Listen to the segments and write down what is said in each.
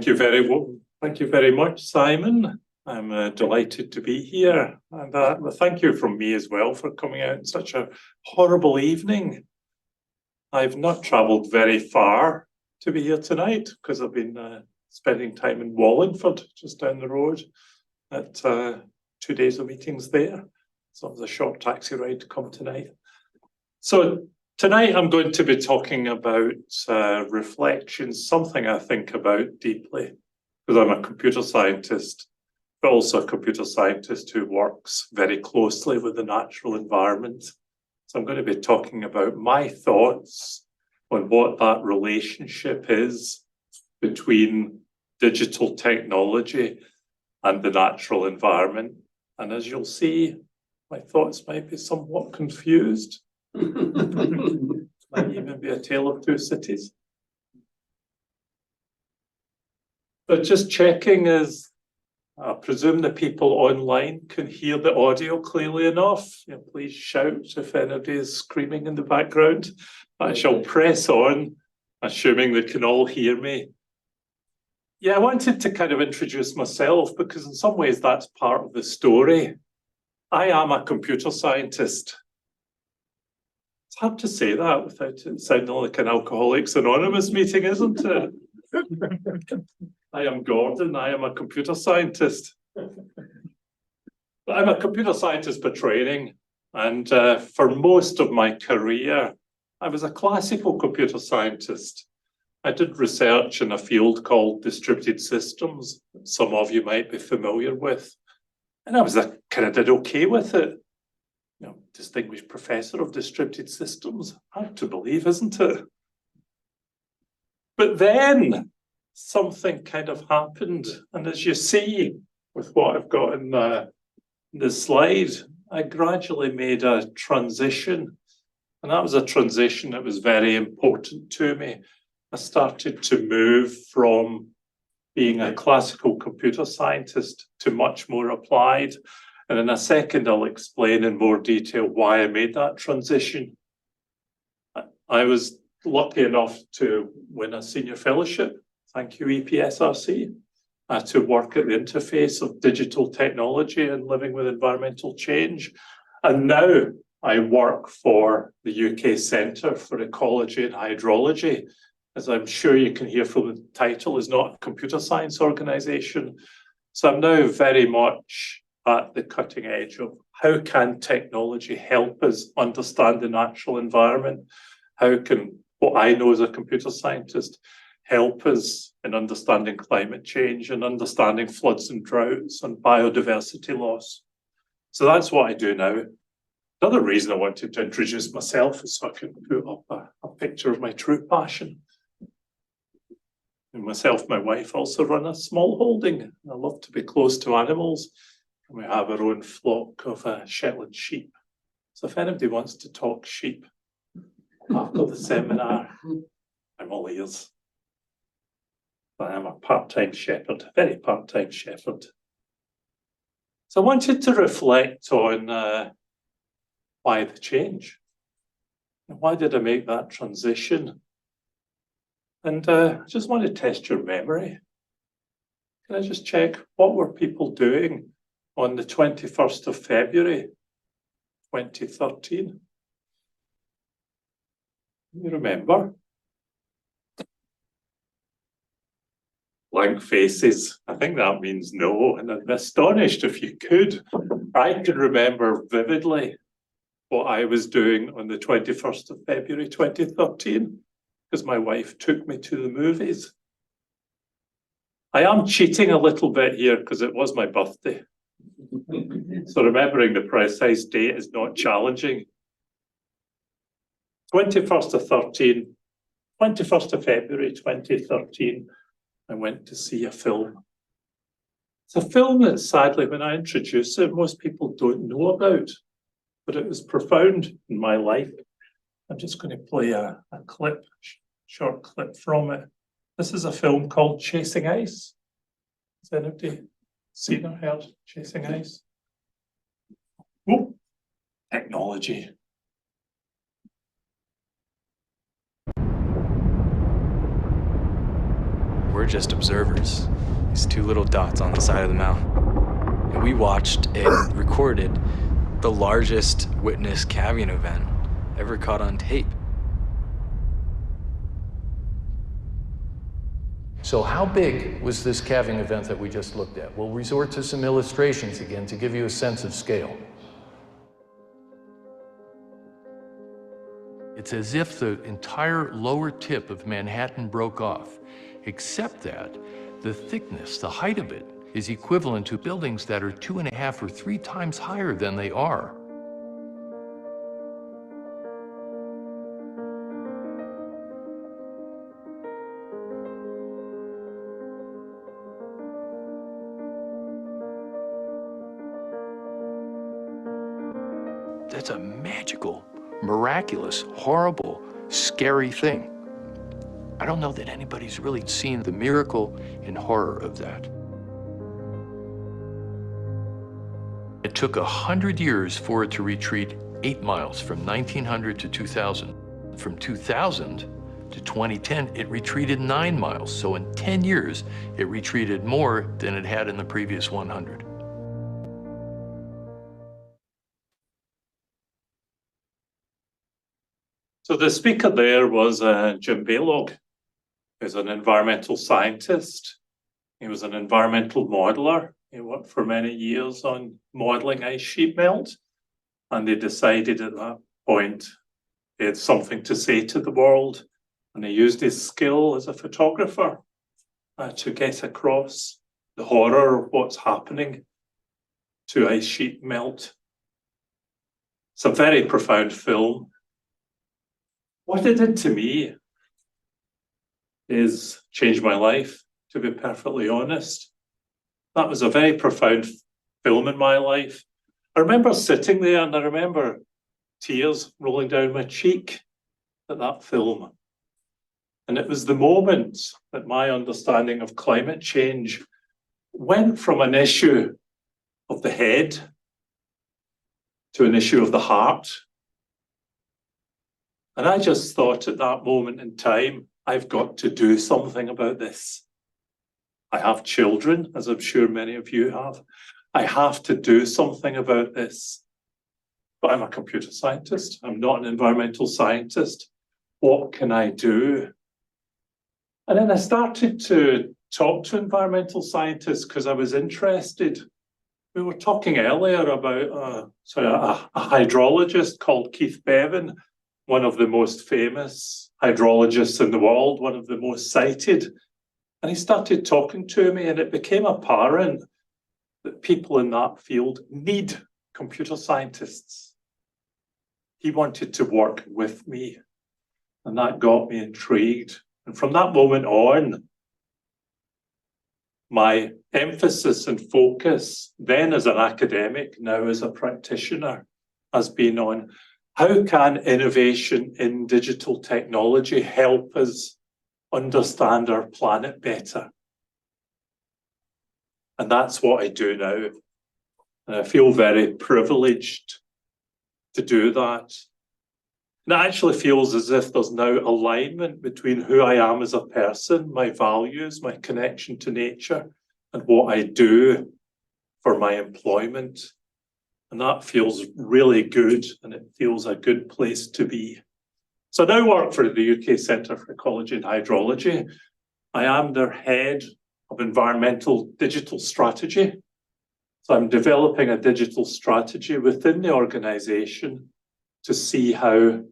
Thank you very much, Simon. I'm delighted to be here, and thank you from me as well for coming out in such a horrible evening. I've not travelled very far to be here tonight because I've been spending time in Wallingford, just down the road, at 2 days of meetings there. So it was a short taxi ride to come tonight. So tonight I'm going to be talking about reflections, something I think about deeply, because I'm a computer scientist, but also a computer scientist who works very closely with the natural environment. So I'm going to be talking about my thoughts on what that relationship is between digital technology and the natural environment. And as you'll see, my thoughts might be somewhat confused. Might even be a tale of two cities. But just checking is, I presume the people online can hear the audio clearly enough. Please shout if anybody is screaming in the background. I shall press on, assuming they can all hear me. Yeah, I wanted to kind of introduce myself because in some ways that's part of the story. I am a computer scientist. It's hard to say that without it sounding like an Alcoholics Anonymous meeting, isn't it? I am Gordon, I am a computer scientist. But I'm a computer scientist by training, and for most of my career, I was a classical computer scientist. I did research in a field called distributed systems, that some of you might be familiar with, and I kind of did okay with it. Distinguished professor of distributed systems, hard to believe, isn't it? But then something kind of happened, and as you see with what I've got in the slide, I gradually made a transition, and that was a transition that was very important to me. I started to move from being a classical computer scientist to much more applied, and in a second I'll explain in more detail why I made that transition. I was lucky enough to win a senior fellowship, thank you EPSRC, to work at the interface of digital technology and living with environmental change. And now I work for the UK Centre for Ecology and Hydrology. As I'm sure you can hear from the title, is not a computer science organisation. So I'm now very much at the cutting edge of how can technology help us understand the natural environment? How can what I know as a computer scientist help us in understanding climate change and understanding floods and droughts and biodiversity loss? So that's what I do now. Another reason I wanted to introduce myself is so I can put up a picture of my true passion. And myself and my wife also run a small holding. I love to be close to animals. And we have our own flock of Shetland sheep. So if anybody wants to talk sheep after the seminar, I'm all ears. But I'm a part-time shepherd, a very part-time shepherd. So I wanted to reflect on why the change. And why did I make that transition? And I just want to test your memory. Can I just check, what were people doing on the 21st of February, 2013? You remember? Blank faces. I think that means no, and I'd be astonished if you could. I can remember vividly what I was doing on the 21st of February 2013, because my wife took me to the movies. I am cheating a little bit here because it was my birthday. So remembering the precise date is not challenging. 21st of February 2013, I went to see a film. It's a film that sadly, when I introduce it, most people don't know about, but it was profound in my life. I'm just going to play a short clip from it. This is a film called Chasing Ice. Has anybody seen or heard Chasing Ice? Oh, technology. We're were just observers, these two little dots on the side of the mountain. And we watched and recorded the largest witness calving event ever caught on tape. So how big was this calving event that we just looked at? We'll resort to some illustrations again to give you a sense of scale. It's as if the entire lower tip of Manhattan broke off, except that the thickness, the height of it, is equivalent to buildings that are 2.5 or 3 times higher than they are. That's a magical, miraculous, horrible, scary thing. I don't know that anybody's really seen the miracle and horror of that. It took 100 years for it to retreat 8 miles from 1900 to 2000. From 2000 to 2010, it retreated 9 miles. So in 10 years, it retreated more than it had in the previous 100. So the speaker there was Jim Baylog, who's an environmental scientist. He was an environmental modeler. He worked for many years on modeling ice sheet melt. And they decided at that point he had something to say to the world. And he used his skill as a photographer to get across the horror of what's happening to ice sheet melt. It's a very profound film. What it did to me is change my life, to be perfectly honest. That was a very profound film in my life. I remember sitting there and I remember tears rolling down my cheek at that film. And it was the moment that my understanding of climate change went from an issue of the head to an issue of the heart. And I just thought at that moment in time, I've got to do something about this. I have children, as I'm sure many of you have. I have to do something about this. But I'm a computer scientist. I'm not an environmental scientist. What can I do? And then I started to talk to environmental scientists because I was interested. We were talking earlier about a hydrologist called Keith Bevan, one of the most famous hydrologists in the world, one of the most cited. And he started talking to me, and it became apparent that people in that field need computer scientists. He wanted to work with me, and that got me intrigued. And from that moment on, my emphasis and focus, then as an academic, now as a practitioner, has been on how can innovation in digital technology help us understand our planet better? And that's what I do now. And I feel very privileged to do that. And it actually feels as if there's now alignment between who I am as a person, my values, my connection to nature, and what I do for my employment. And that feels really good, and it feels a good place to be. So I now work for the UK Centre for Ecology and Hydrology. I am their head of environmental digital strategy. So I'm developing a digital strategy within the organisation to see how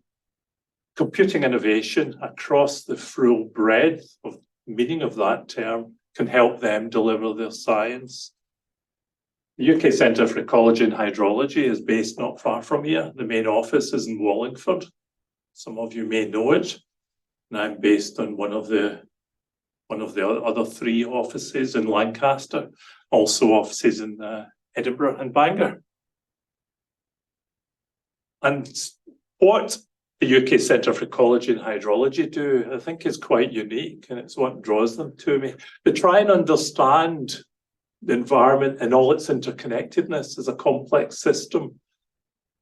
computing innovation across the full breadth of meaning of that term can help them deliver their science. The UK Centre for Ecology and Hydrology is based not far from here. The main office is in Wallingford. Some of you may know it. And I'm based on one of the other 3 offices in Lancaster, also offices in Edinburgh and Bangor. And what the UK Centre for Ecology and Hydrology do, I think, is quite unique, and it's what draws them to me. They try and understand the environment and all its interconnectedness as a complex system.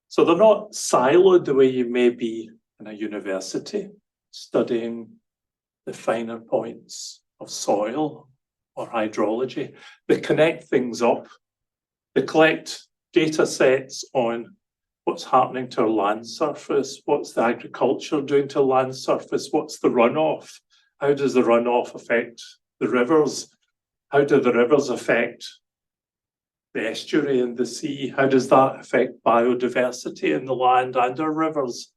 So they're not siloed the way you may be in a university, studying the finer points of soil or hydrology. They connect things up. They collect data sets on what's happening to our land surface, what's the agriculture doing to land surface, what's the runoff, how does the runoff affect the rivers, how do the rivers affect the estuary and the sea, how does that affect biodiversity in the land and our rivers.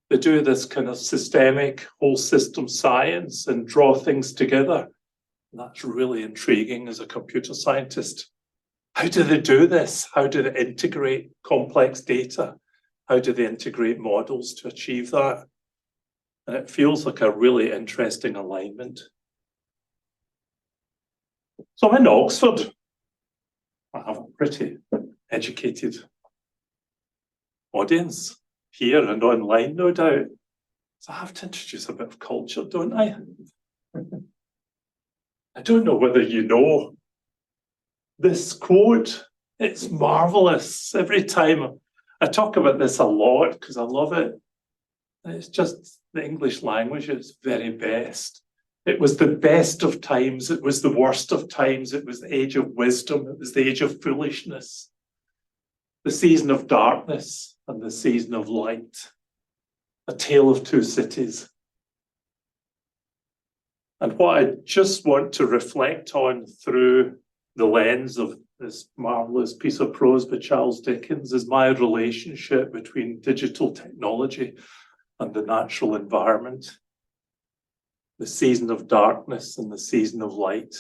They do this kind of systemic whole system science and draw things together. And that's really intriguing as a computer scientist. How do they do this? How do they integrate complex data? How do they integrate models to achieve that? And it feels like a really interesting alignment. So I'm in Oxford. I have a pretty educated audience here and online, no doubt. So I have to introduce a bit of culture, don't I? I don't know whether you know this quote. It's marvelous. Every time I talk about this a lot because I love it. It's just the English language at its very best. It was the best of times. It was the worst of times. It was the age of wisdom. It was the age of foolishness. The season of darkness and the season of light. A tale of two cities. And what I just want to reflect on through the lens of this marvelous piece of prose by Charles Dickens is my relationship between digital technology and the natural environment. The season of darkness and the season of light.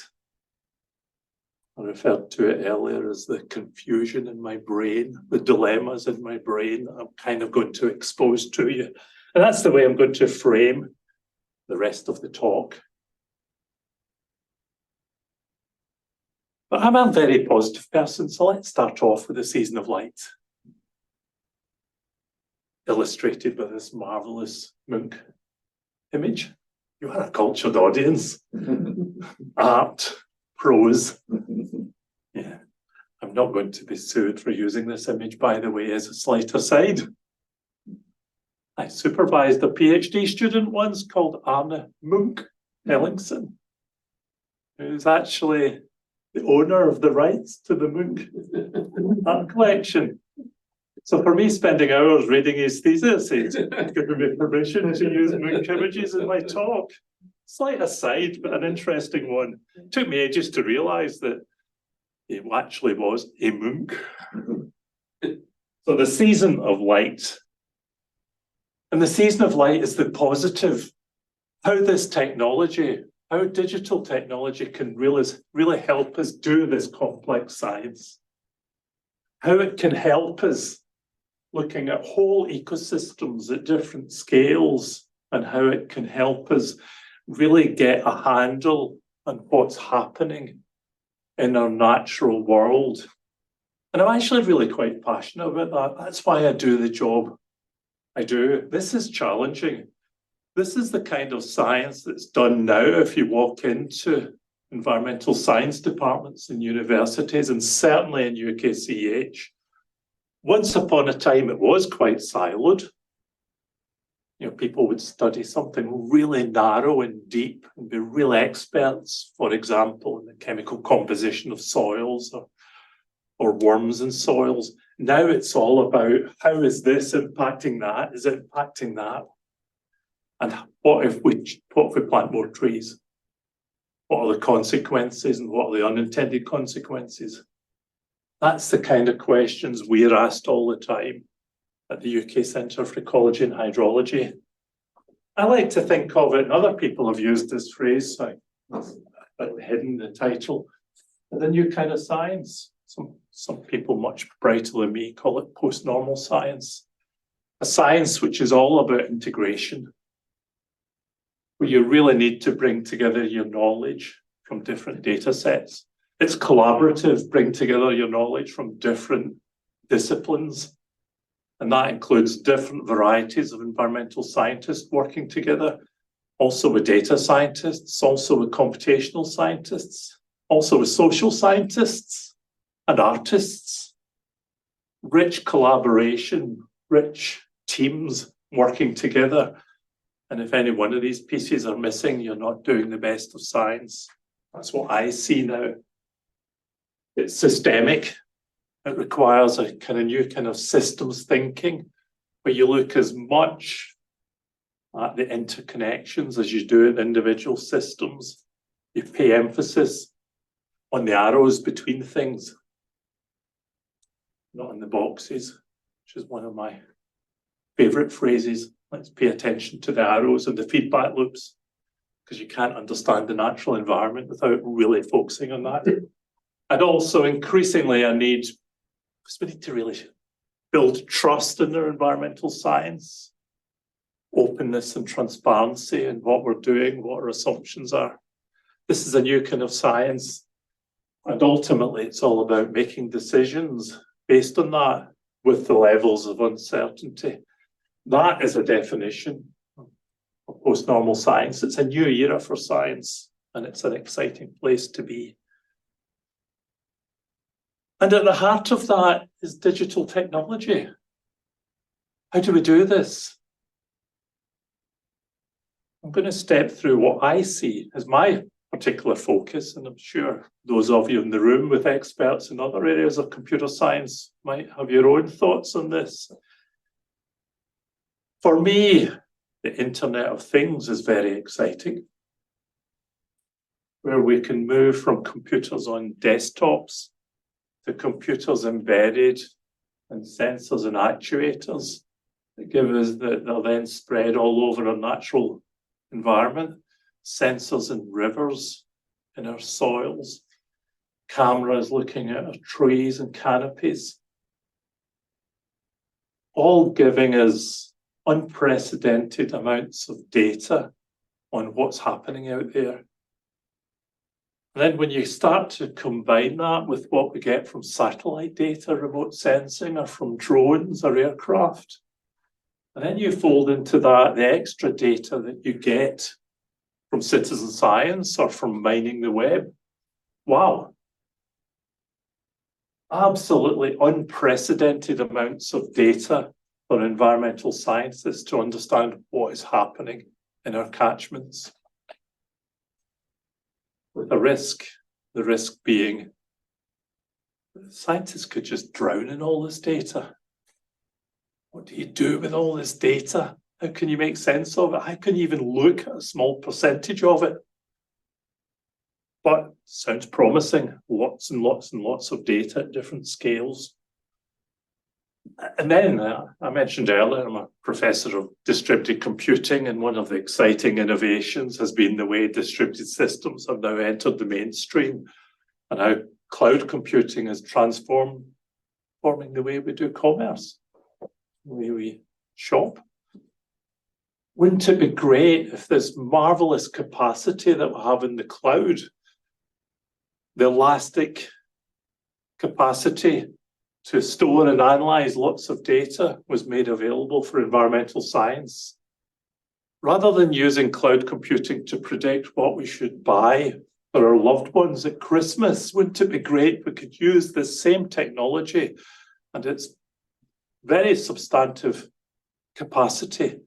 I referred to it earlier as the confusion in my brain, the dilemmas in my brain I'm kind of going to expose to you. And that's the way I'm going to frame the rest of the talk. But I'm a very positive person, so let's start off with the season of light. Illustrated by this marvelous Munch image. You are a cultured audience. Art, prose. Yeah. I'm not going to be sued for using this image, by the way, as a slight aside. I supervised a PhD student once called Arne Munch Ellingson, who's actually the owner of the rights to the Munch art collection. So for me, spending hours reading his thesis, he's given me permission to use Munch images in my talk. Slight aside, but an interesting one. It took me ages to realise that he actually was a Munch. So the season of light. And the season of light is the positive. How this technology, how digital technology can really help us do this complex science. How it can help us looking at whole ecosystems at different scales and how it can help us really get a handle on what's happening in our natural world. And I'm actually really quite passionate about that. That's why I do the job I do. This is challenging. This is the kind of science that's done now if you walk into environmental science departments in universities and certainly in UKCEH. Once upon a time, it was quite siloed. You know, people would study something really narrow and deep and be real experts, for example, in the chemical composition of soils or worms in soils. Now it's all about how is this impacting that? Is it impacting that? And what if we plant more trees? What are the consequences and what are the unintended consequences? That's the kind of questions we're asked all the time at the UK Centre for Ecology and Hydrology. I like to think of it, and other people have used this phrase, so it's hidden in the title, the new kind of science. Some people much brighter than me call it post-normal science. A science which is all about integration, where you really need to bring together your knowledge from different data sets. It's collaborative, bring together your knowledge from different disciplines. And that includes different varieties of environmental scientists working together, also with data scientists, also with computational scientists, also with social scientists and artists. Rich collaboration, rich teams working together. And if any one of these pieces are missing, you're not doing the best of science. That's what I see now. It's systemic. It requires a kind of new kind of systems thinking, where you look as much at the interconnections as you do at the individual systems. You pay emphasis on the arrows between things, not in the boxes, which is one of my favorite phrases. Let's pay attention to the arrows and the feedback loops, because you can't understand the natural environment without really focusing on that. And also increasingly we need to really build trust in their environmental science, openness and transparency in what we're doing, what our assumptions are. This is a new kind of science. And ultimately it's all about making decisions based on that with the levels of uncertainty. That is a definition of post-normal science. It's a new era for science, and it's an exciting place to be. And at the heart of that is digital technology. How do we do this? I'm going to step through what I see as my particular focus, and I'm sure those of you in the room with experts in other areas of computer science might have your own thoughts on this. For me, the Internet of Things is very exciting, where we can move from computers on desktops to computers embedded and sensors and actuators that give us that they'll then spread all over our natural environment, sensors in rivers, in our soils, cameras looking at our trees and canopies, all giving us unprecedented amounts of data on what's happening out there. And then when you start to combine that with what we get from satellite data, remote sensing, or from drones or aircraft, and then you fold into that the extra data that you get from citizen science or from mining the web. Wow. Absolutely unprecedented amounts of data for environmental scientists to understand what is happening in our catchments. With a risk, the risk being scientists could just drown in all this data. What do you do with all this data? How can you make sense of it? How can you even look at a small percentage of it? But sounds promising, lots and lots and lots of data at different scales. And then I mentioned earlier, I'm a professor of distributed computing, and one of the exciting innovations has been the way distributed systems have now entered the mainstream, and how cloud computing is transforming the way we do commerce, the way we shop. Wouldn't it be great if this marvelous capacity that we have in the cloud, the elastic capacity to store and analyze lots of data, was made available for environmental science? Rather than using cloud computing to predict what we should buy for our loved ones at Christmas, wouldn't it be great if we could use this same technology and its very substantive capacity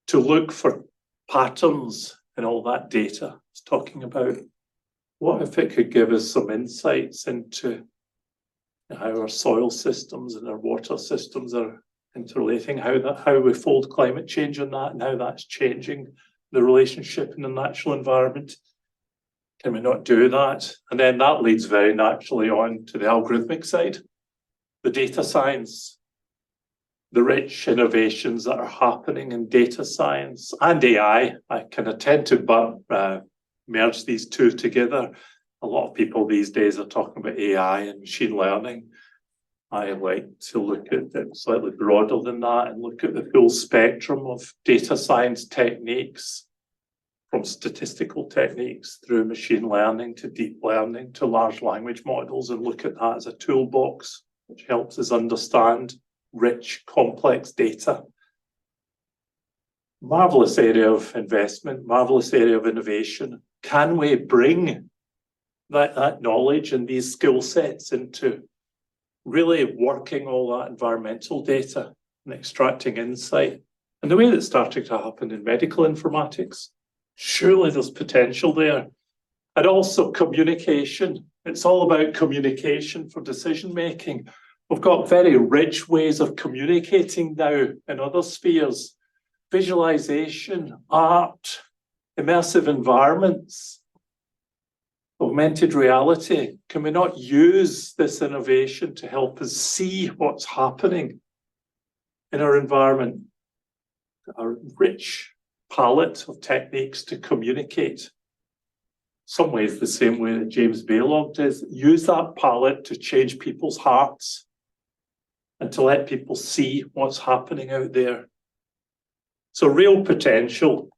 to look for patterns in all that data I was talking about? What if it could give us some insights into how our soil systems and our water systems are interrelating, how we fold climate change on that, and how that's changing the relationship in the natural environment? Can we not do that? And then that leads very naturally on to the algorithmic side, the data science, the rich innovations that are happening in data science and AI. I kind of tend to merge these two together. A lot of people these days are talking about AI and machine learning. I like to look at it slightly broader than that and look at the full spectrum of data science techniques, from statistical techniques through machine learning to deep learning to large language models, and look at that as a toolbox which helps us understand rich, complex data. Marvelous area of investment, marvelous area of innovation. Can we bring that knowledge and these skill sets into really working all that environmental data and extracting insight And the way that's starting to happen in medical informatics, surely there's potential there. And also communication. It's all about communication for decision making. We've got very rich ways of communicating now in other spheres. Visualization, art, immersive environments, augmented reality. Can we not use this innovation to help us see what's happening in our environment? A rich palette of techniques to communicate. Some ways the same way that James Balog does. Use that palette to change people's hearts and to let people see what's happening out there. So real potential.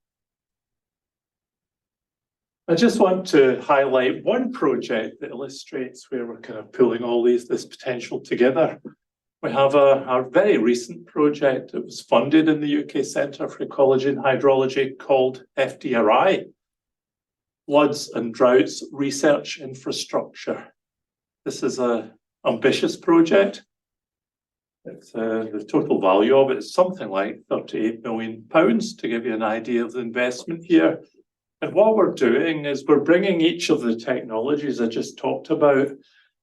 I just want to highlight one project that illustrates where we're kind of pulling all this potential together. We have a very recent project that was funded in the UK Centre for Ecology and Hydrology called FDRI, Floods and Droughts Research Infrastructure. This is an ambitious project. The total value of it is something like £38 million, to give you an idea of the investment here. And what we're doing is we're bringing each of the technologies I just talked about,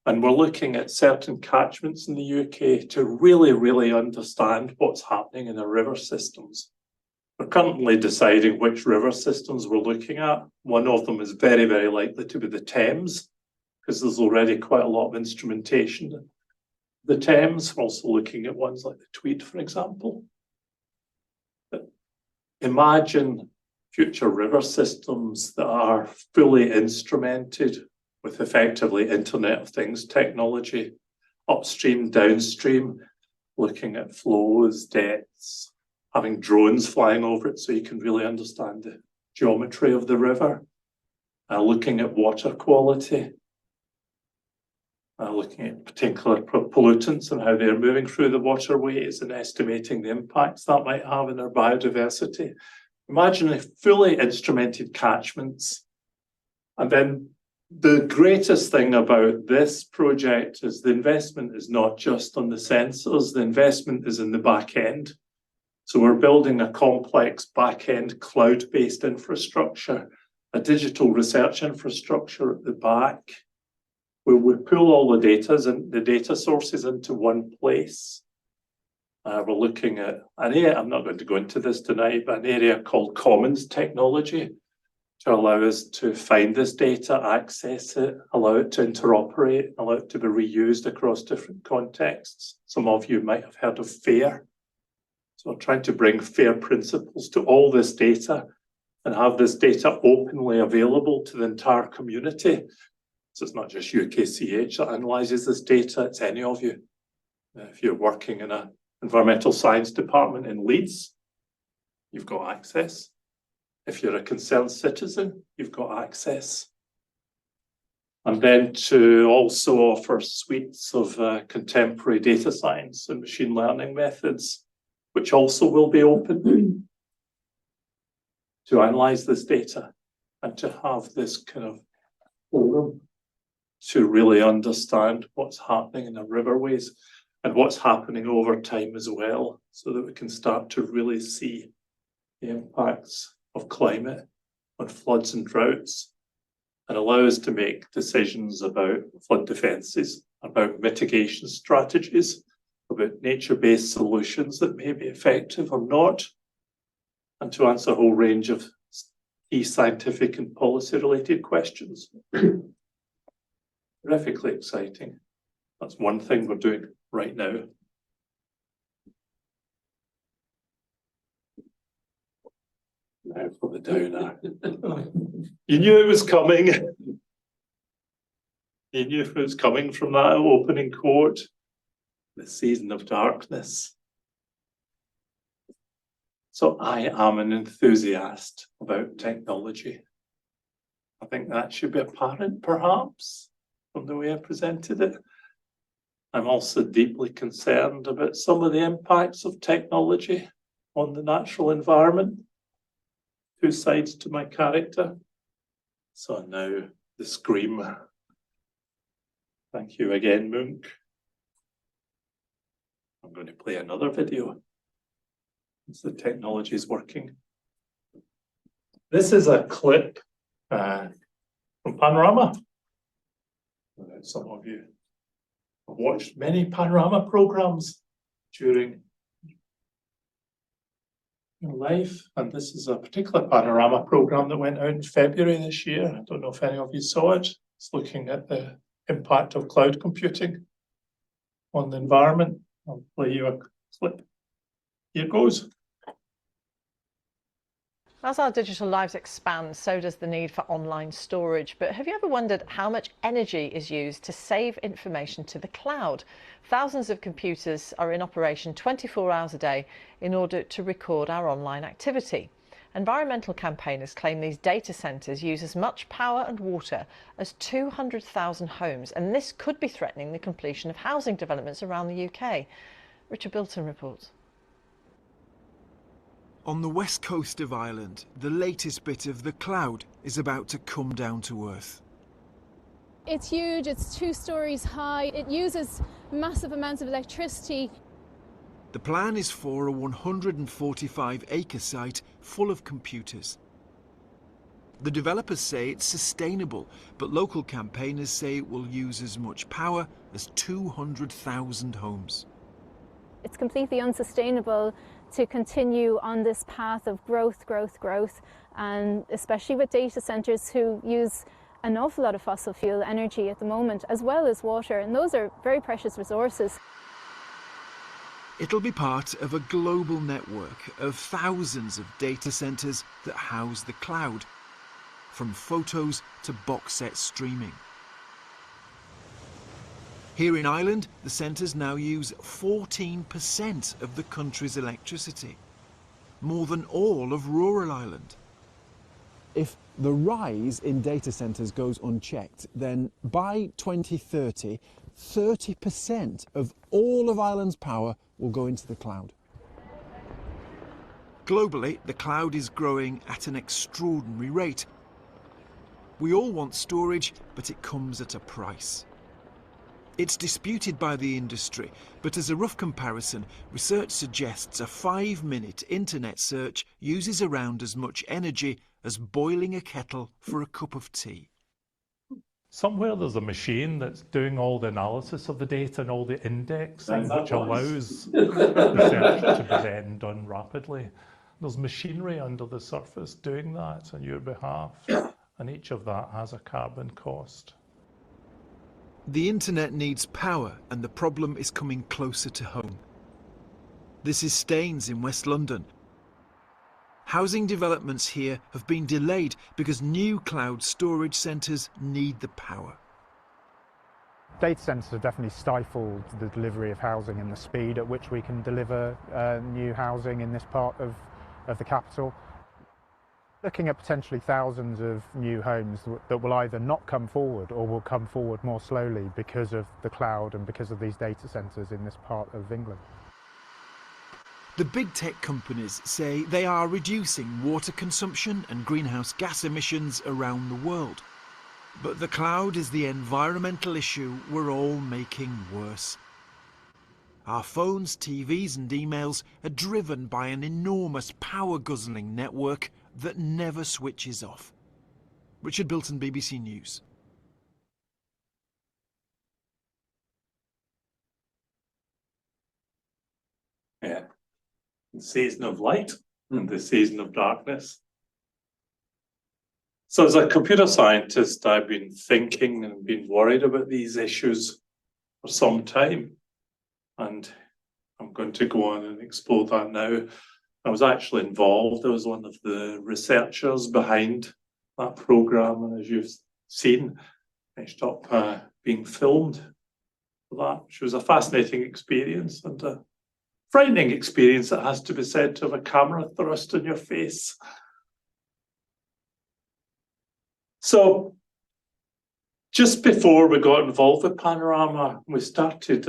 and we're looking at certain catchments in the UK to really understand what's happening in the river systems. We're currently deciding which river systems we're looking at. One of them is very likely to be the Thames, because there's already quite a lot of instrumentation. The Thames, we're also looking at ones like the Tweed, for example. But imagine future river systems that are fully instrumented with effectively Internet of Things technology, upstream, downstream, looking at flows, depths, having drones flying over it so you can really understand the geometry of the river, looking at water quality, looking at particular pollutants and how they're moving through the waterways and estimating the impacts that might have in our biodiversity. Imagine if fully instrumented catchments. And then the greatest thing about this project is the investment is not just on the sensors, the investment is in the back end. So we're building a complex back end cloud-based infrastructure, a digital research infrastructure at the back, where we pull all the data sources into one place. We're looking at an area, I'm not going to go into this tonight, but an area called Commons technology to allow us to find this data, access it, allow it to interoperate, allow it to be reused across different contexts. Some of you might have heard of FAIR. So we're trying to bring FAIR principles to all this data and have this data openly available to the entire community. So it's not just UKCEH that analyses this data, it's any of you. If you're working in an environmental science department in Leeds, you've got access. If you're a concerned citizen, you've got access. And then to also offer suites of contemporary data science and machine learning methods, which also will be open to analyze this data and to have this kind of forum to really understand what's happening in the riverways and what's happening over time as well, so that we can start to really see the impacts of climate on floods and droughts and allow us to make decisions about flood defences, about mitigation strategies, about nature-based solutions that may be effective or not, and to answer a whole range of key scientific and policy-related questions. Terrifically exciting. That's one thing we're doing right now. Now for the downer. You knew it was coming. You knew it was coming from that opening quote. The season of darkness. So I am an enthusiast about technology. I think that should be apparent, perhaps, from the way I presented it. I'm also deeply concerned about some of the impacts of technology on the natural environment. Two sides to my character. So now the scream. Thank you again, Moonk. I'm going to play another video. as the technology is working. This is a clip from Panorama. Some of you have watched many Panorama programs during your life, and this is a particular Panorama program that went out in February this year. I don't know if any of you saw it. It's looking at the impact of cloud computing on the environment. I'll play you a clip. Here goes. As our digital lives expand, so does the need for online storage. But have you ever wondered how much energy is used to save information to the cloud? Thousands of computers are in operation 24 hours a day in order to record our online activity. Environmental campaigners claim these data centres use as much power and water as 200,000 homes, and this could be threatening the completion of housing developments around the UK. Richard Bilton reports. On the west coast of Ireland, the latest bit of the cloud is about to come down to earth. It's huge, it's 2 stories high, it uses massive amounts of electricity. The plan is for a 145-acre site full of computers. The developers say it's sustainable, but local campaigners say it will use as much power as 200,000 homes. It's completely unsustainable to continue on this path of growth, and especially with data centres who use an awful lot of fossil fuel energy at the moment, as well as water, and those are very precious resources. It'll be part of a global network of thousands of data centres that house the cloud, from photos to box set streaming. Here in Ireland, the centres now use 14% of the country's electricity, more than all of rural Ireland. If the rise in data centres goes unchecked, then by 2030, 30% of all of Ireland's power will go into the cloud. Globally, the cloud is growing at an extraordinary rate. We all want storage, but it comes at a price. It's disputed by the industry, but as a rough comparison, research suggests a 5-minute internet search uses around as much energy as boiling a kettle for a cup of tea. Somewhere there's a machine that's doing all the analysis of the data and all the indexing, which allows research to be then done rapidly. There's machinery under the surface doing that on your behalf, and each of that has a carbon cost. The internet needs power, and the problem is coming closer to home. This is Staines in West London. Housing developments here have been delayed because new cloud storage centres need the power. Data centres have definitely stifled the delivery of housing and the speed at which we can deliver new housing in this part of the capital. Looking at potentially thousands of new homes that will either not come forward or will come forward more slowly because of the cloud and because of these data centres in this part of England. The big tech companies say they are reducing water consumption and greenhouse gas emissions around the world. But the cloud is the environmental issue we're all making worse. Our phones, TVs and emails are driven by an enormous power-guzzling network that never switches off. Richard Bilton, BBC News. Yeah, the season of light and the season of darkness. So as a computer scientist, I've been thinking and been worried about these issues for some time. And I'm going to go on and explore that now. I was actually involved. I was one of the researchers behind that programme, and as you've seen, finished up being filmed for that, which was a fascinating experience and a frightening experience, it has to be said, to have a camera thrust in your face. So, just before we got involved with Panorama, we started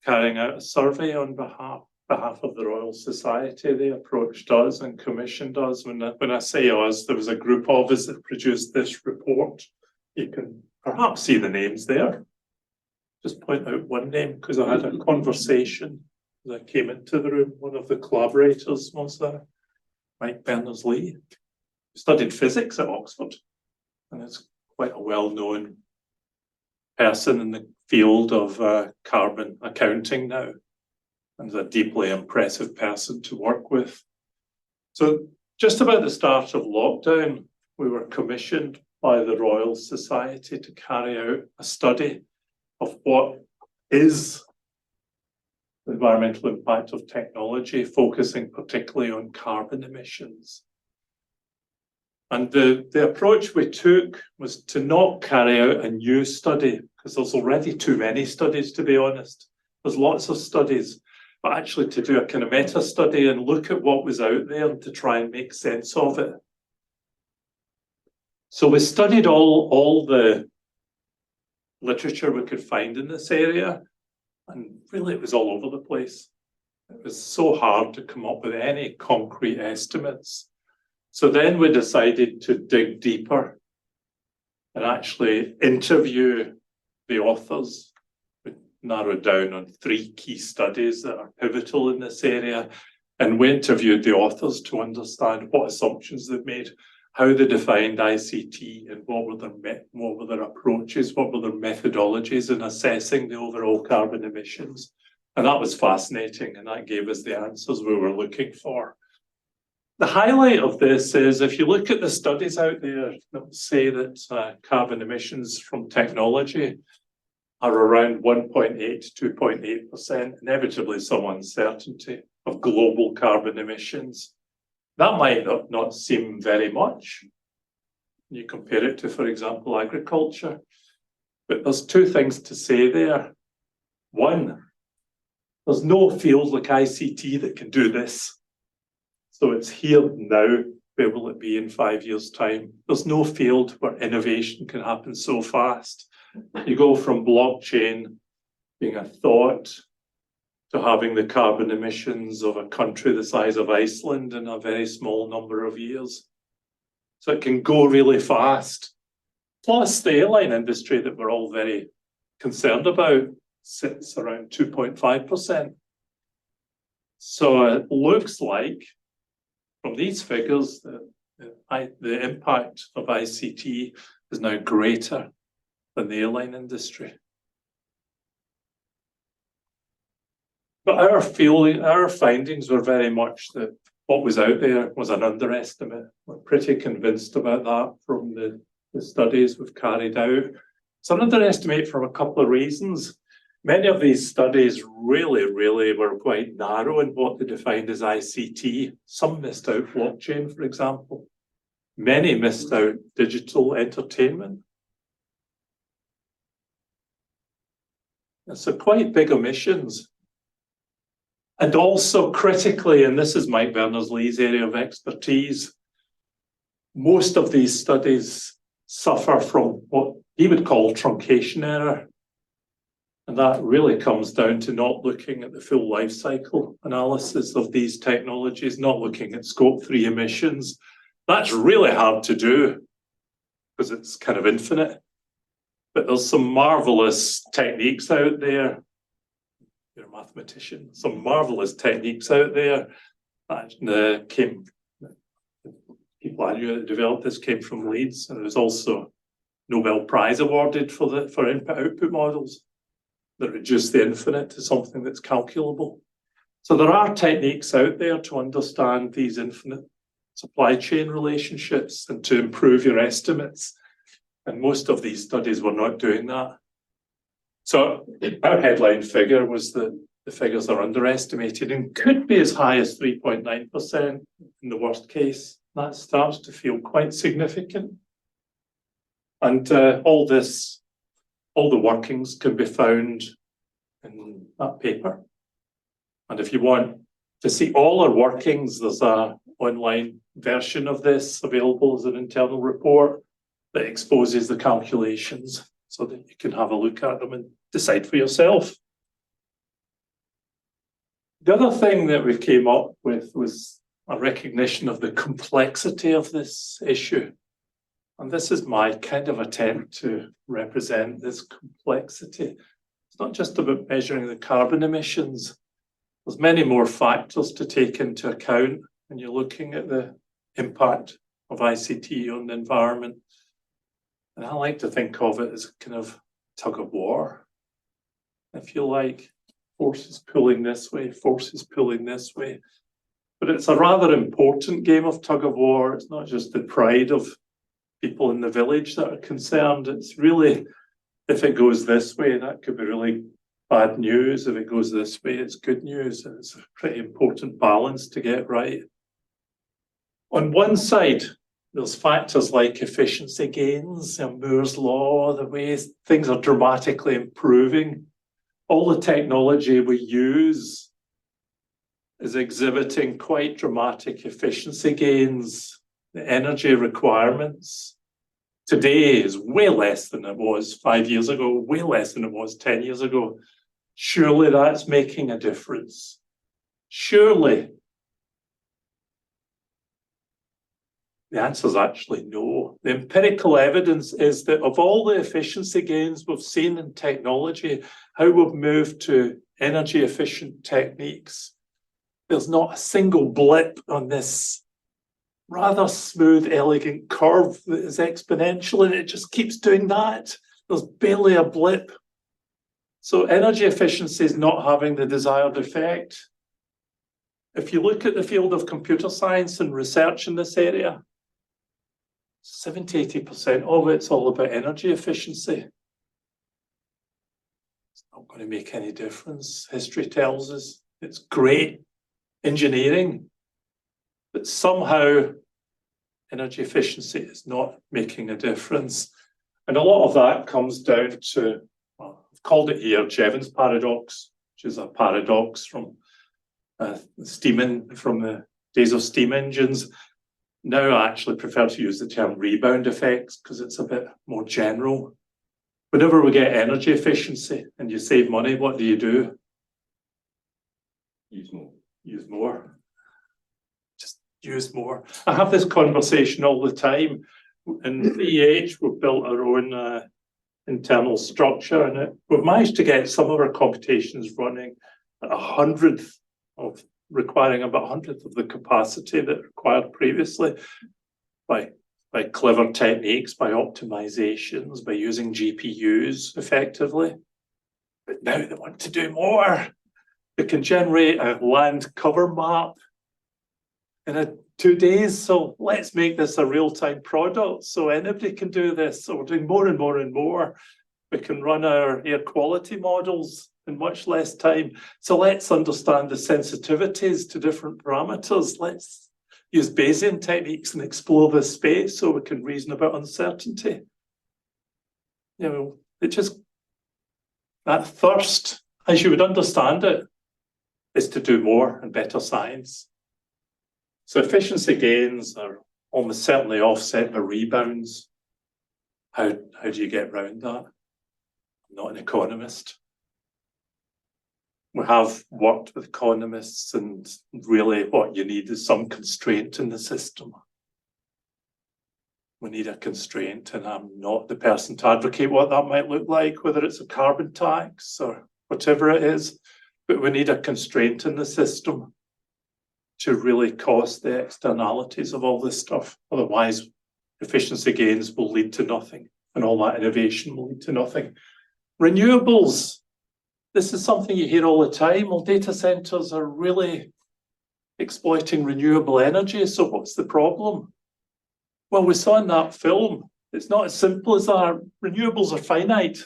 carrying out a survey on behalf of the Royal Society. They approached us and commissioned us. When I say us, there was a group of us that produced this report. You can perhaps see the names there. Just point out one name, because I had a conversation as I came into the room. One of the collaborators was Mike Berners-Lee, who studied physics at Oxford, and is quite a well-known person in the field of carbon accounting now, and is a deeply impressive person to work with. So just about the start of lockdown, we were commissioned by the Royal Society to carry out a study of what is the environmental impact of technology, focusing particularly on carbon emissions. And the approach we took was to not carry out a new study, because there's already too many studies, to be honest. There's lots of studies, but actually to do a kind of meta study and look at what was out there and to try and make sense of it. So we studied all the literature we could find in this area, and really it was all over the place. It was so hard to come up with any concrete estimates. So then we decided to dig deeper and actually interview the authors. We narrowed down on 3 key studies that are pivotal in this area, and we interviewed the authors to understand what assumptions they've made, how they defined ICT, and what were their approaches, what were their methodologies in assessing the overall carbon emissions. And that was fascinating, and that gave us the answers we were looking for. The highlight of this is, if you look at the studies out there that say that carbon emissions from technology are around 1.8 to 2.8%, inevitably some uncertainty of global carbon emissions. That might not seem very much. You compare it to, for example, agriculture. But there's 2 things to say there. One, there's no field like ICT that can do this. So it's here now. Where will it be in 5 years' time? There's no field where innovation can happen so fast. You go from blockchain being a thought to having the carbon emissions of a country the size of Iceland in a very small number of years. So it can go really fast. Plus the airline industry that we're all very concerned about sits around 2.5%. So it looks like from these figures that the impact of ICT is now greater than the airline industry. But our findings were very much that what was out there was an underestimate. We're pretty convinced about that from the studies we've carried out. It's an underestimate for a couple of reasons. Many of these studies really were quite narrow in what they defined as ICT. Some missed out blockchain, for example. Many missed out digital entertainment. So quite big omissions. And also critically, and this is Mike Berners-Lee's area of expertise, most of these studies suffer from what he would call truncation error. And that really comes down to not looking at the full life cycle analysis of these technologies, not looking at scope 3 emissions. That's really hard to do because it's kind of infinite. But there's some marvelous techniques out there. You're a mathematician. Some marvelous techniques out there that people I knew that developed this came from Leeds, and there was also Nobel Prize awarded for input-output models that reduce the infinite to something that's calculable. So there are techniques out there to understand these infinite supply chain relationships and to improve your estimates. And most of these studies were not doing that. So our headline figure was that the figures are underestimated and could be as high as 3.9% in the worst case. That starts to feel quite significant. And all the workings can be found in that paper. And if you want to see all our workings, there's an online version of this available as an internal report that exposes the calculations so that you can have a look at them and decide for yourself. The other thing that we came up with was a recognition of the complexity of this issue. And this is my kind of attempt to represent this complexity. It's not just about measuring the carbon emissions. There's many more factors to take into account when you're looking at the impact of ICT on the environment. And I like to think of it as a kind of tug of war. If you like, forces pulling this way, forces pulling this way. But it's a rather important game of tug of war. It's not just the pride of people in the village that are concerned. It's really, if it goes this way, that could be really bad news. If it goes this way, it's good news. And it's a pretty important balance to get right. On one side, there's factors like efficiency gains, Moore's law, the way things are dramatically improving. All the technology we use is exhibiting quite dramatic efficiency gains. The energy requirements today is way less than it was 5 years ago, way less than it was 10 years ago. Surely that's making a difference. Surely. The answer is actually no. The empirical evidence is that of all the efficiency gains we've seen in technology, how we've moved to energy efficient techniques, there's not a single blip on this rather smooth, elegant curve that is exponential, and it just keeps doing that. There's barely a blip. So energy efficiency is not having the desired effect. If you look at the field of computer science and research in this area, 70–80% of it's all about energy efficiency. It's not going to make any difference. History tells us it's great engineering, but somehow energy efficiency is not making a difference. And a lot of that comes down to, well, I've called it here Jevons paradox, which is a paradox from from the days of steam engines. Now I actually prefer to use the term rebound effects because it's a bit more general. Whenever we get energy efficiency and you save money, what do? Use more. Use more. Just use more. I have this conversation all the time. In CEH, we've built our own internal structure, and we've managed to get some of our computations running at requiring about 100th of the capacity that required previously by clever techniques, by optimizations, by using GPUs effectively. But now they want to do more. They can generate a land cover map in 2 days. So let's make this a real-time product so anybody can do this. So we're doing more and more and more. We can run our air quality models in much less time. So let's understand the sensitivities to different parameters. Let's use Bayesian techniques and explore this space so we can reason about uncertainty. You know, it just, that thirst, as you would understand it, is to do more and better science. So efficiency gains are almost certainly offset by rebounds. How do you get around that? I'm not an economist. We have worked with economists, and really what you need is some constraint in the system. We need a constraint, and I'm not the person to advocate what that might look like, whether it's a carbon tax or whatever it is, but we need a constraint in the system to really cost the externalities of all this stuff. Otherwise, efficiency gains will lead to nothing, and all that innovation will lead to nothing. Renewables. This is something you hear all the time. Well, data centers are really exploiting renewable energy. So what's the problem? Well, we saw in that film, it's not as simple as that. Renewables are finite.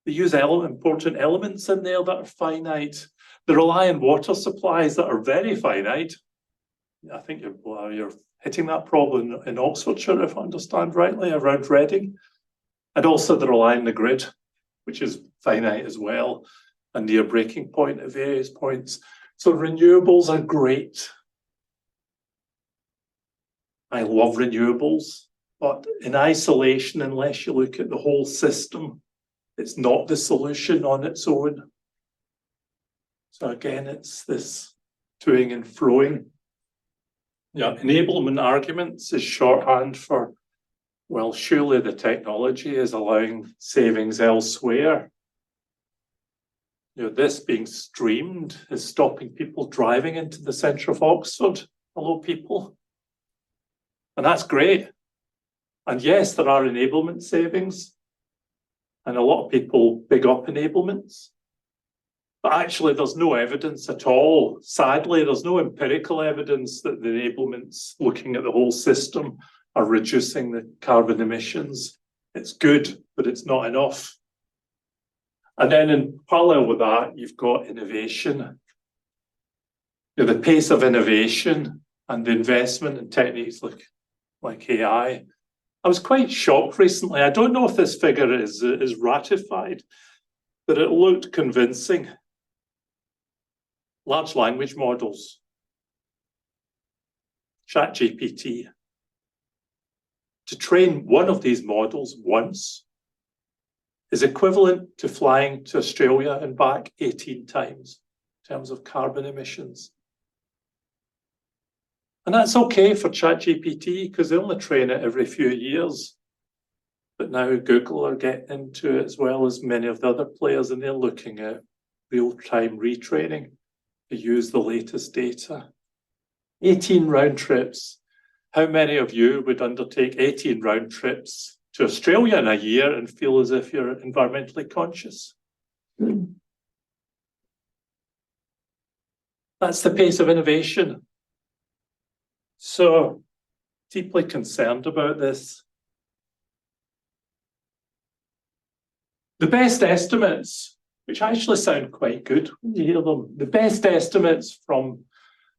They use important elements in there that are finite. They rely on water supplies that are very finite. I think you're hitting that problem in Oxfordshire, if I understand rightly, around Reading. And also they rely on the grid, which is finite as well, and near breaking point at various points. So renewables are great. I love renewables, but in isolation, unless you look at the whole system, it's not the solution on its own. So again, it's this toing and froing. Yeah, enablement arguments is shorthand for, well, surely the technology is allowing savings elsewhere. this being streamed is stopping people driving into the centre of Oxford. Hello, people. And that's great. And yes, there are enablement savings. And a lot of people big up enablements. But actually, there's no evidence at all. Sadly, there's no empirical evidence that the enablements, looking at the whole system, are reducing the carbon emissions. It's good, but it's not enough. And then in parallel with that, you've got innovation. The pace of innovation and the investment in techniques like AI. I was quite shocked recently. I don't know if this figure is ratified, but it looked convincing. Large language models, ChatGPT. To train one of these models once is equivalent to flying to Australia and back 18 times in terms of carbon emissions. And that's okay for ChatGPT because they only train it every few years. But now Google are getting into it as well as many of the other players, and they're looking at real-time retraining to use the latest data. 18 round trips. How many of you would undertake 18 round trips to Australia in a year and feel as if you're environmentally conscious? That's the pace of innovation. So, deeply concerned about this. The best estimates, which actually sound quite good when you hear them, the best estimates from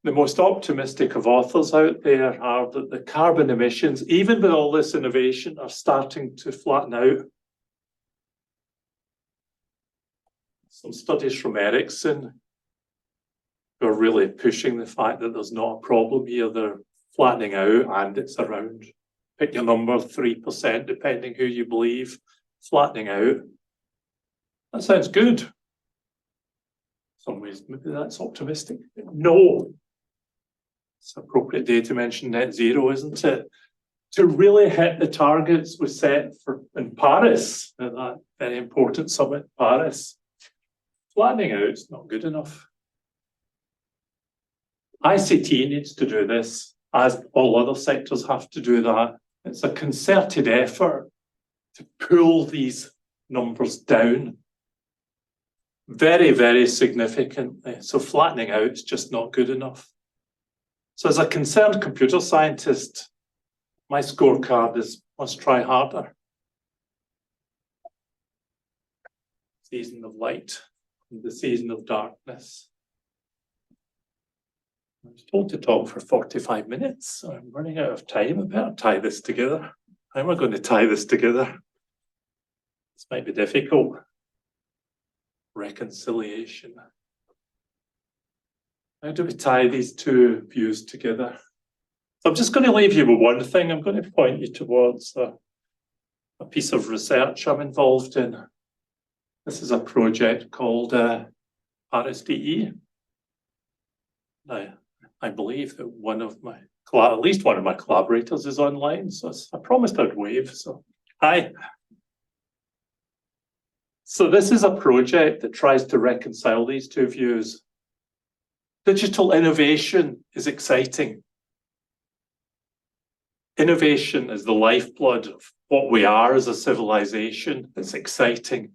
the most optimistic of authors out there are that the carbon emissions, even with all this innovation, are starting to flatten out. Some studies from Ericsson who are really pushing the fact that there's not a problem here. They're flattening out, and it's around, pick your number, 3%, depending who you believe, flattening out. That sounds good. In some ways, maybe that's optimistic. No. It's appropriate day to mention net zero, isn't it? To really hit the targets we set for in Paris, at that very important summit, Paris, flattening out is not good enough. ICT needs to do this, as all other sectors have to do that. It's a concerted effort to pull these numbers down very, very significantly. So flattening out is just not good enough. So as a concerned computer scientist, my scorecard is must try harder. Season of light and the season of darkness. I was told to talk for 45 minutes, so I'm running out of time. I better tie this together. How am I going to tie this together? This might be difficult. Reconciliation. How do we tie these two views together? So I'm just going to leave you with one thing. I'm going to point you towards a piece of research I'm involved in. This is a project called Paris DE. Now, I believe that at least one of my collaborators is online, so I promised I'd wave, so hi. So this is a project that tries to reconcile these two views. Digital innovation is exciting. Innovation is the lifeblood of what we are as a civilization. It's exciting.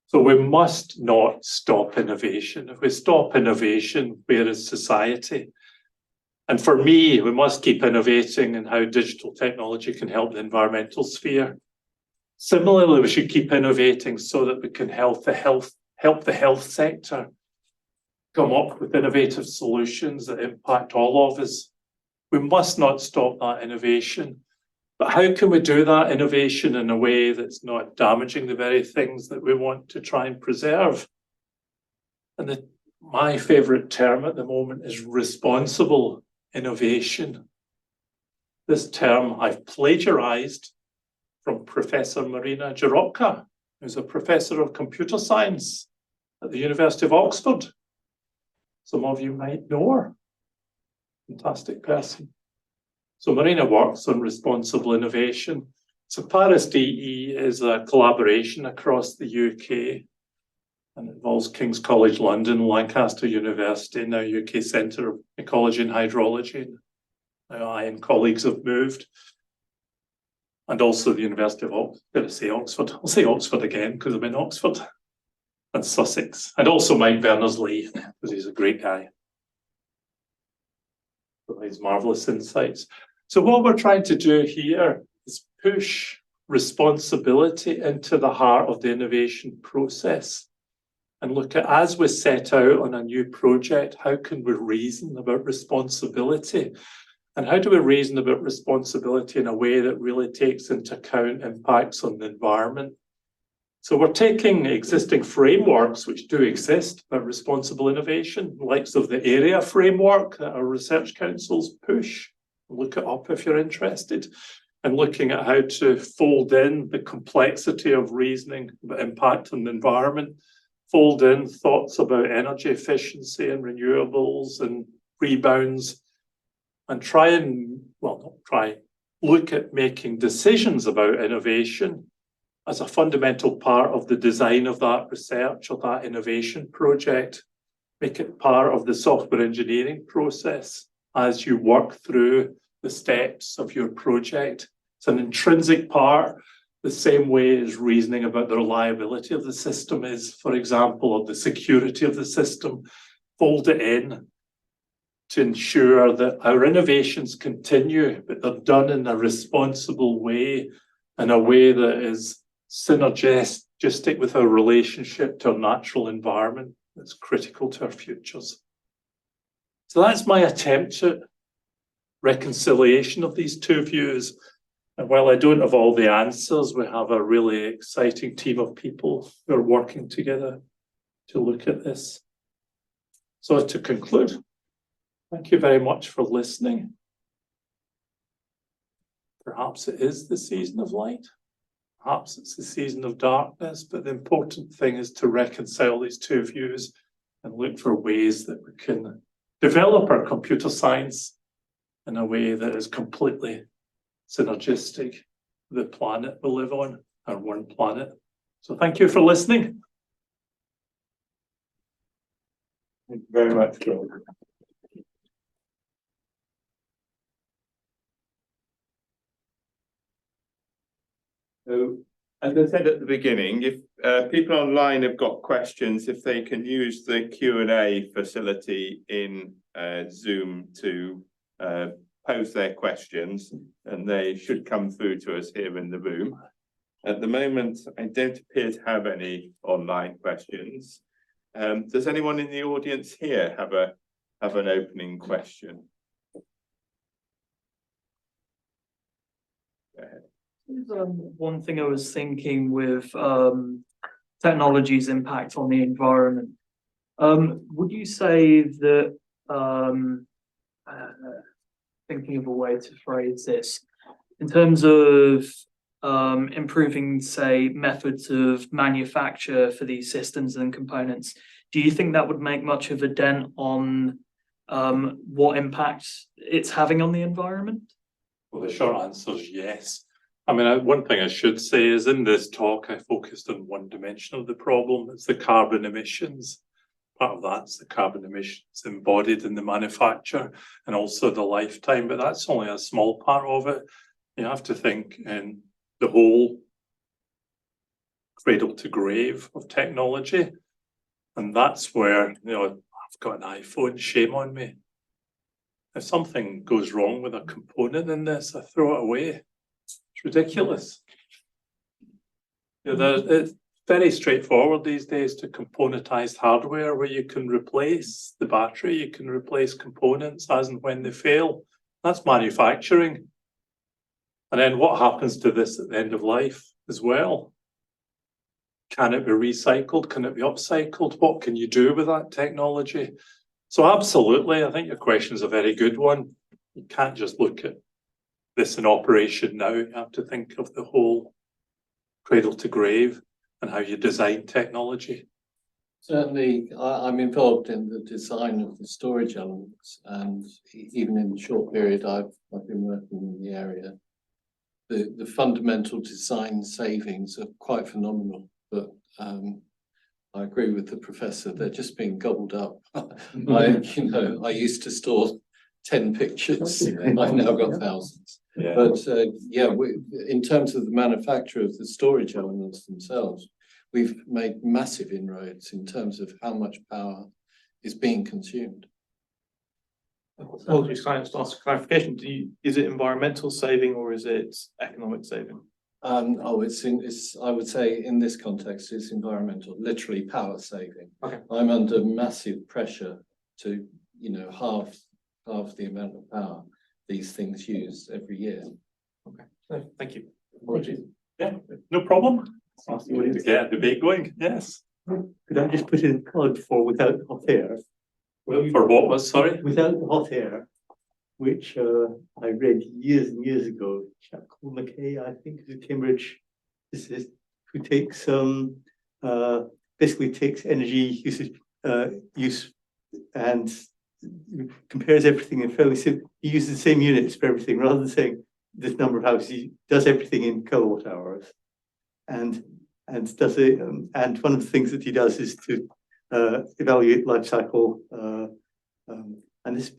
So we must not stop innovation. If we stop innovation, where is society? And for me, we must keep innovating in how digital technology can help the environmental sphere. Similarly, we should keep innovating so that we can help the health sector come up with innovative solutions that impact all of us. We must not stop that innovation. But how can we do that innovation in a way that's not damaging the very things that we want to try and preserve? And my favourite term at the moment is responsible innovation. This term I've plagiarised from Professor Marina Jarocka, who's a professor of computer science at the University of Oxford. Some of you might know her. Fantastic person. So Marina works on responsible innovation. So Paris DE is a collaboration across the UK and it involves King's College London, Lancaster University, now UK Centre of Ecology and Hydrology. Now I and colleagues have moved. And also the University of Oxford, I'm going to say Oxford. I'll say Oxford again because I'm in Oxford. And Sussex. And also Mike Berners-Lee, because he's a great guy. Provides marvellous insights. So what we're trying to do here is push responsibility into the heart of the innovation process and look at, as we set out on a new project, how can we reason about responsibility? And how do we reason about responsibility in a way that really takes into account impacts on the environment? So we're taking existing frameworks which do exist about responsible innovation, likes of the area framework that our research councils push. Look it up if you're interested, and looking at how to fold in the complexity of reasoning about impact on the environment, fold in thoughts about energy efficiency and renewables and rebounds, and look at making decisions about innovation as a fundamental part of the design of that research or that innovation project. Make it part of the software engineering process as you work through the steps of your project. It's an intrinsic part, the same way as reasoning about the reliability of the system is, for example, or the security of the system. Fold it in to ensure that our innovations continue, but they're done in a responsible way, in a way that is synergistic with our relationship to our natural environment that's critical to our futures. So that's my attempt at reconciliation of these two views. And while I don't have all the answers, we have a really exciting team of people who are working together to look at this. So to conclude, thank you very much for listening. Perhaps it is the season of light. Perhaps it's the season of darkness, but the important thing is to reconcile these two views and look for ways that we can develop our computer science in a way that is completely synergistic with the planet we live on, our one planet. So thank you for listening. Thank you very much, John. So, as I said at the beginning, if people online have got questions, if they can use the Q&A facility in Zoom to pose their questions, and they should come through to us here in the room. At the moment, I don't appear to have any online questions. Does anyone in the audience here have an opening question? Go ahead. One thing I was thinking with technology's impact on the environment, would you say that, thinking of a way to phrase this, in terms of improving, say, methods of manufacture for these systems and components, do you think that would make much of a dent on what impact it's having on the environment? Well, the short answer is yes. I mean, one thing I should say is in this talk, I focused on one dimension of the problem. It's the carbon emissions. Part of that's the carbon emissions embodied in the manufacture and also the lifetime, but that's only a small part of it. You have to think in the whole cradle to grave of technology. And that's where, I've got an iPhone, shame on me. If something goes wrong with a component in this, I throw it away. It's ridiculous. It's very straightforward these days to componentized hardware where you can replace the battery, you can replace components as and when they fail. That's manufacturing. And then what happens to this at the end of life as well? Can it be recycled? Can it be upcycled? What can you do with that technology? So absolutely, I think your question is a very good one. You can't just look at this in operation now. You have to think of the whole cradle to grave and how you design technology. Certainly, I'm involved in the design of the storage elements, and even in the short period I've been working in the area, the fundamental design savings are quite phenomenal. But I agree with the professor. They're just being gobbled up. I used to store 10 pictures. I've now got thousands. Yeah. But in terms of the manufacture of the storage elements themselves, we've made massive inroads in terms of how much power is being consumed. Well, just kind of ask clarification. Is it environmental saving or is it economic saving? It's I would say in this context, it's environmental, literally power saving. Okay. I'm under massive pressure to, halve the amount of power these things use every year. Okay. No, thank you. Apologies. Yeah, no problem. To get a debate going, yes. Could I just put in a plug for Without the Hot Air? For what was, sorry? Without the Hot Air, which I read years and years ago. A chap called McKay, I think, is a Cambridge physicist, who takes basically takes energy use and compares everything in fairly simple. He uses the same units for everything rather than saying this number of houses. He does everything in kilowatt hours, and does it. And one of the things that he does is to evaluate life cycle. And this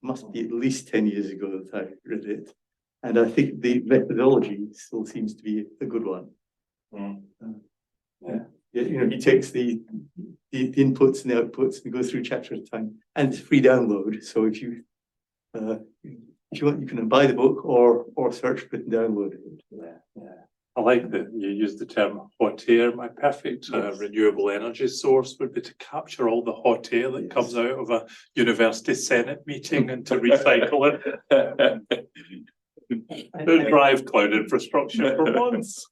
must be at least 10 years ago that I read it, and I think the methodology still seems to be a good one. He takes the inputs and the outputs and goes through chapter at a time, and it's free download. So if you want, you can buy the book or search for it and download it. Yeah. I like that you use the term hot air. My perfect renewable energy source would be to capture all the hot air that comes out of a university senate meeting and to recycle it. Drive cloud infrastructure for once.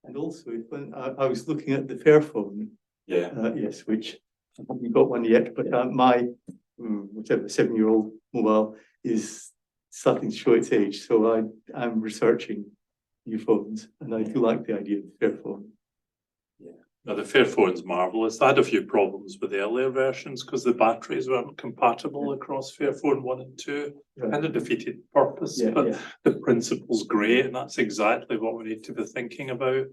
And also, when I was looking at the Fairphone, yes, which I haven't got one yet, but my whichever 7-year-old mobile is starting to show its age, so I'm researching new phones, and I do like the idea of the Fairphone. Yeah, now the Fairphone's marvelous. I had a few problems with the earlier versions because the batteries weren't compatible across Fairphone 1 and 2. Kind of defeated purpose, but the principle's great, and that's exactly what we need to be thinking about.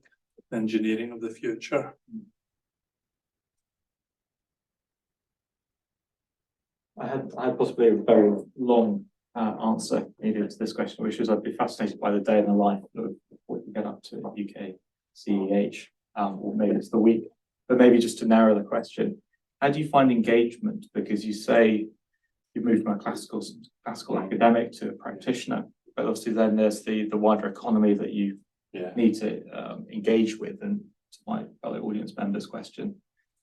Engineering of the future. I had possibly a very long answer needed to this question, which was I'd be fascinated by the day in the life of what you get up to UKCEH, or maybe it's the week, but maybe just to narrow the question, how do you find engagement? Because you say you've moved from a classical academic to a practitioner, but obviously then there's the wider economy that you need to engage with. And to my fellow audience members' question,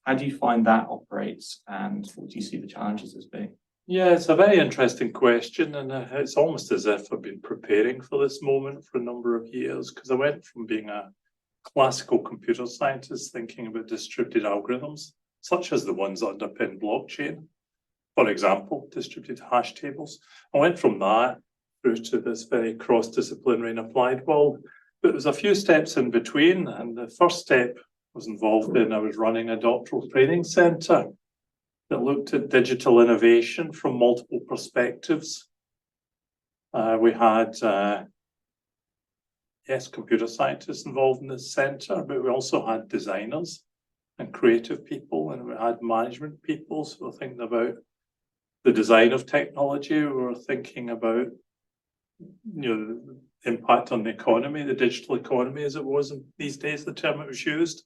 how do you find that operates, and what do you see the challenges as being? Yeah, it's a very interesting question, and it's almost as if I've been preparing for this moment for a number of years, because I went from being a classical computer scientist thinking about distributed algorithms, such as the ones that underpin blockchain, for example, distributed hash tables. I went from that through to this very cross-disciplinary and applied world, but there was a few steps in between, and the first step was involved in, I was running a doctoral training centre that looked at digital innovation from multiple perspectives. We had, computer scientists involved in this centre, but we also had designers and creative people, and we had management people. So we're thinking about the design of technology. We were thinking about, the impact on the economy, the digital economy as it was in these days, the term it was used.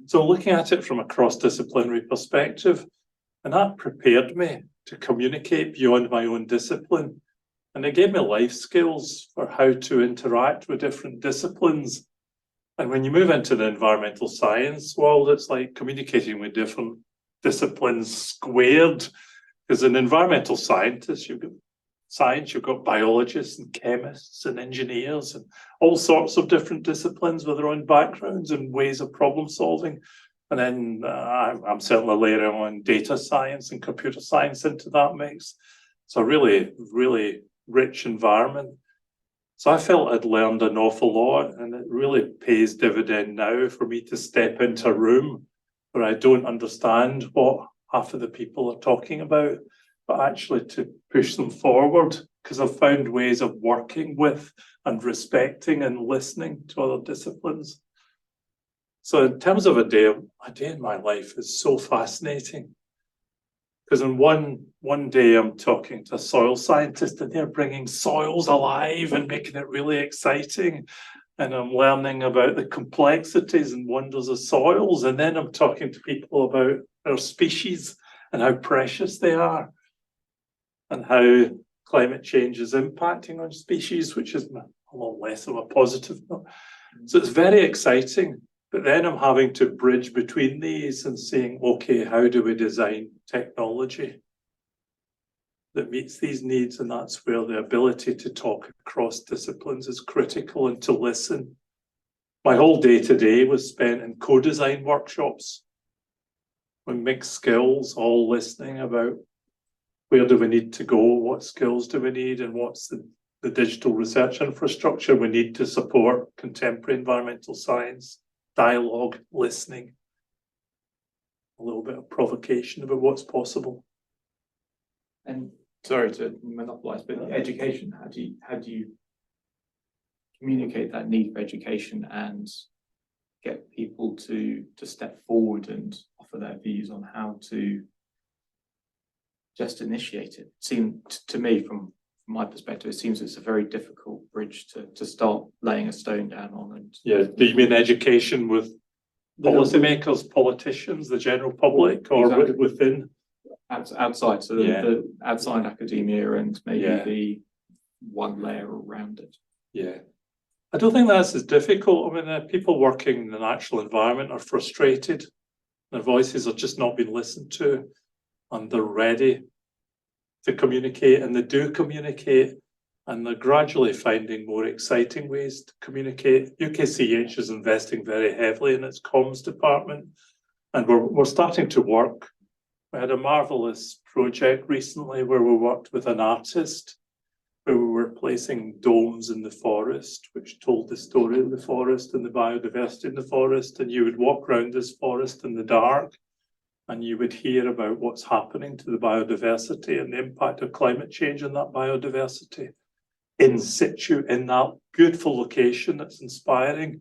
So looking at it from a cross-disciplinary perspective, and that prepared me to communicate beyond my own discipline. And it gave me life skills for how to interact with different disciplines. And when you move into the environmental science world, it's like communicating with different disciplines squared. Because in environmental scientists, you've got biologists and chemists and engineers and all sorts of different disciplines with their own backgrounds and ways of problem solving. And then I'm certainly layering on data science and computer science into that mix. So really, really rich environment. So I felt I'd learned an awful lot, and it really pays dividend now for me to step into a room where I don't understand what half of the people are talking about, but actually to push them forward, because I've found ways of working with and respecting and listening to other disciplines So in terms of a day in my life is so fascinating. Because in one day I'm talking to a soil scientist and they're bringing soils alive and making it really exciting. And I'm learning about the complexities and wonders of soils. And then I'm talking to people about our species and how precious they are and how climate change is impacting on species, which is a lot less of a positive note. So it's very exciting. But then I'm having to bridge between these and saying, okay, how do we design technology that meets these needs? And that's where the ability to talk across disciplines is critical, and to listen. My whole day today was spent in co-design workshops with mixed skills, all listening about where do we need to go, what skills do we need, and what's the digital research infrastructure we need to support contemporary environmental science. Dialogue, listening, a little bit of provocation about what's possible. And sorry to monopolize, but education, how do you communicate that need for education and get people to step forward and offer their views on how to just initiate it? It seemed to me, from my perspective, it seems it's a very difficult bridge to start laying a stone down on. And yeah, do you mean education with policymakers, politicians, the general public, or exactly. Within? Outside, so the outside academia and maybe the one layer around it. Yeah, I don't think that's as difficult. I mean, people working in the natural environment are frustrated. Their voices are just not being listened to, and they're ready to communicate, and they do communicate, and they're gradually finding more exciting ways to communicate. UKCEH is investing very heavily in its comms department, and we're starting to work. We had a marvelous project recently where we worked with an artist, where we were placing domes in the forest, which told the story of the forest and the biodiversity in the forest, and you would walk around this forest in the dark, and you would hear about what's happening to the biodiversity and the impact of climate change on that biodiversity in situ, in that beautiful location that's inspiring.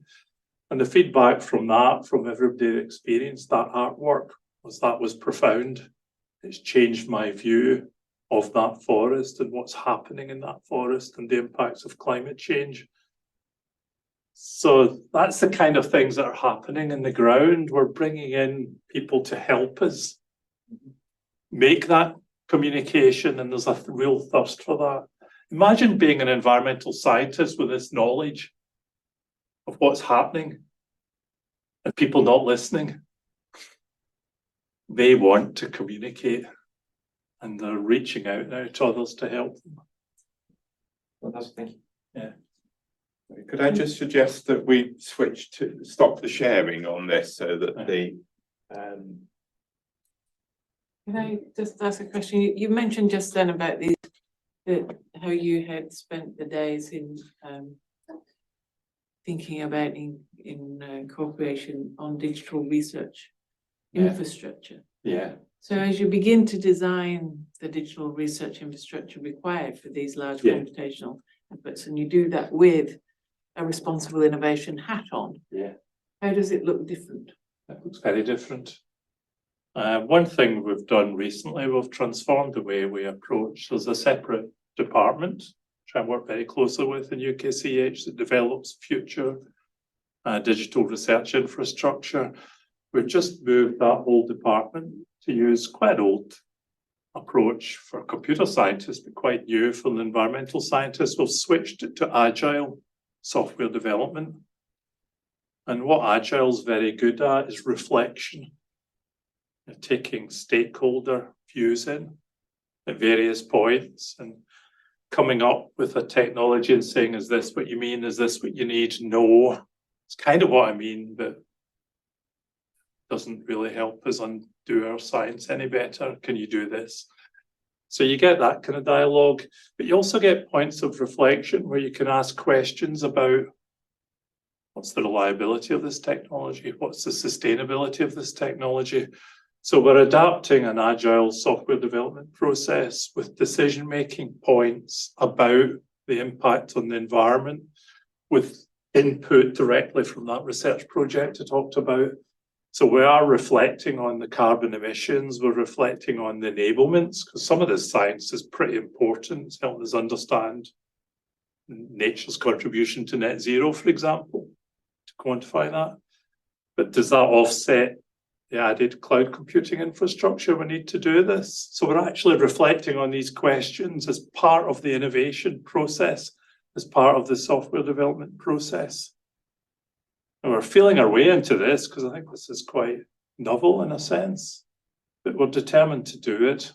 And the feedback from that, from everybody that experienced that artwork, was profound. It's changed my view of that forest and what's happening in that forest and the impacts of climate change. So that's the kind of things that are happening in the ground. We're bringing in people to help us make that communication, and there's a real thirst for that. Imagine being an environmental scientist with this knowledge of what's happening and people not listening. They want to communicate, and they're reaching out now to others to help them. Fantastic, thank you. Yeah. Could I just suggest that we switch to stop the sharing on this so that the Can I just ask a question? You mentioned just then about how you had spent the days in thinking about in cooperation on digital research infrastructure. Yeah. So as you begin to design the digital research infrastructure required for these large computational efforts, and you do that with a responsible innovation hat on, how does it look different? It looks very different. One thing we've done recently, we've transformed the way we approach. There's a separate department, which I work very closely with in UKCEH, that develops future digital research infrastructure. We've just moved that whole department to use quite an old approach for computer scientists, but quite new for the environmental scientists. We've switched it to agile software development. And what agile is very good at is reflection. You're taking stakeholder views in at various points and coming up with a technology and saying, is this what you mean? Is this what you need? No, it's kind of what I mean, but doesn't really help us undo our science any better. Can you do this? So you get that kind of dialogue, but you also get points of reflection where you can ask questions about what's the reliability of this technology? What's the sustainability of this technology? So we're adapting an agile software development process with decision-making points about the impact on the environment, with input directly from that research project I talked about. So we are reflecting on the carbon emissions, we're reflecting on the enablements, because some of this science is pretty important. It's helping us understand nature's contribution to net zero, for example, to quantify that. But does that offset the added cloud computing infrastructure we need to do this? So we're actually reflecting on these questions as part of the innovation process, as part of the software development process. And we're feeling our way into this because I think this is quite novel in a sense, but we're determined to do it.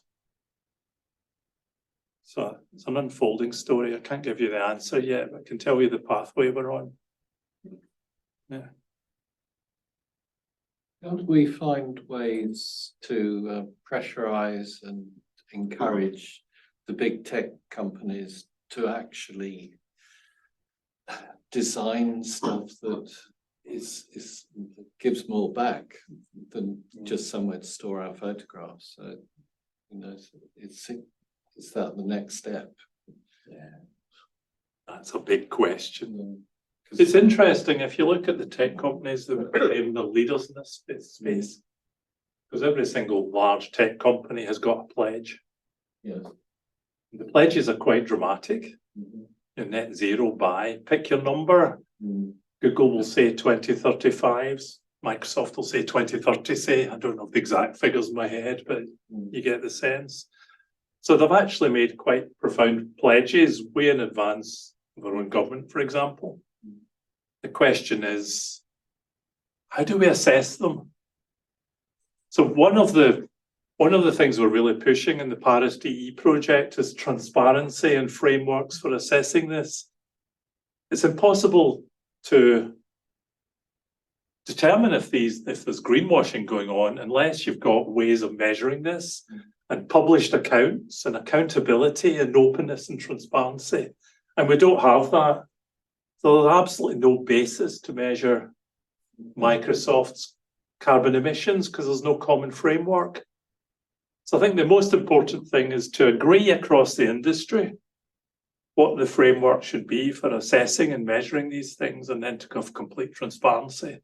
So it's an unfolding story. I can't give you the answer yet, but I can tell you the pathway we're on. Yeah. How do we find ways to pressurize and encourage the big tech companies to actually design stuff that gives more back than just somewhere to store our photographs? So, you know, is that the next step? Yeah, that's a big question. It's interesting if you look at the tech companies that became the leaders in this space, because every single large tech company has got a pledge. Yes. The pledges are quite dramatic. Your net zero by, pick your number. Google will say 2035, Microsoft will say 2030, say, I don't know the exact figures in my head, but you get the sense. So they've actually made quite profound pledges way in advance of our own government, for example. The question is, how do we assess them? So one of the things we're really pushing in the Paris DE project is transparency and frameworks for assessing this. It's impossible to determine if there's greenwashing going on unless you've got ways of measuring this and published accounts and accountability and openness and transparency. And we don't have that. So there's absolutely no basis to measure Microsoft's carbon emissions because there's no common framework. So I think the most important thing is to agree across the industry what the framework should be for assessing and measuring these things, and then to have complete transparency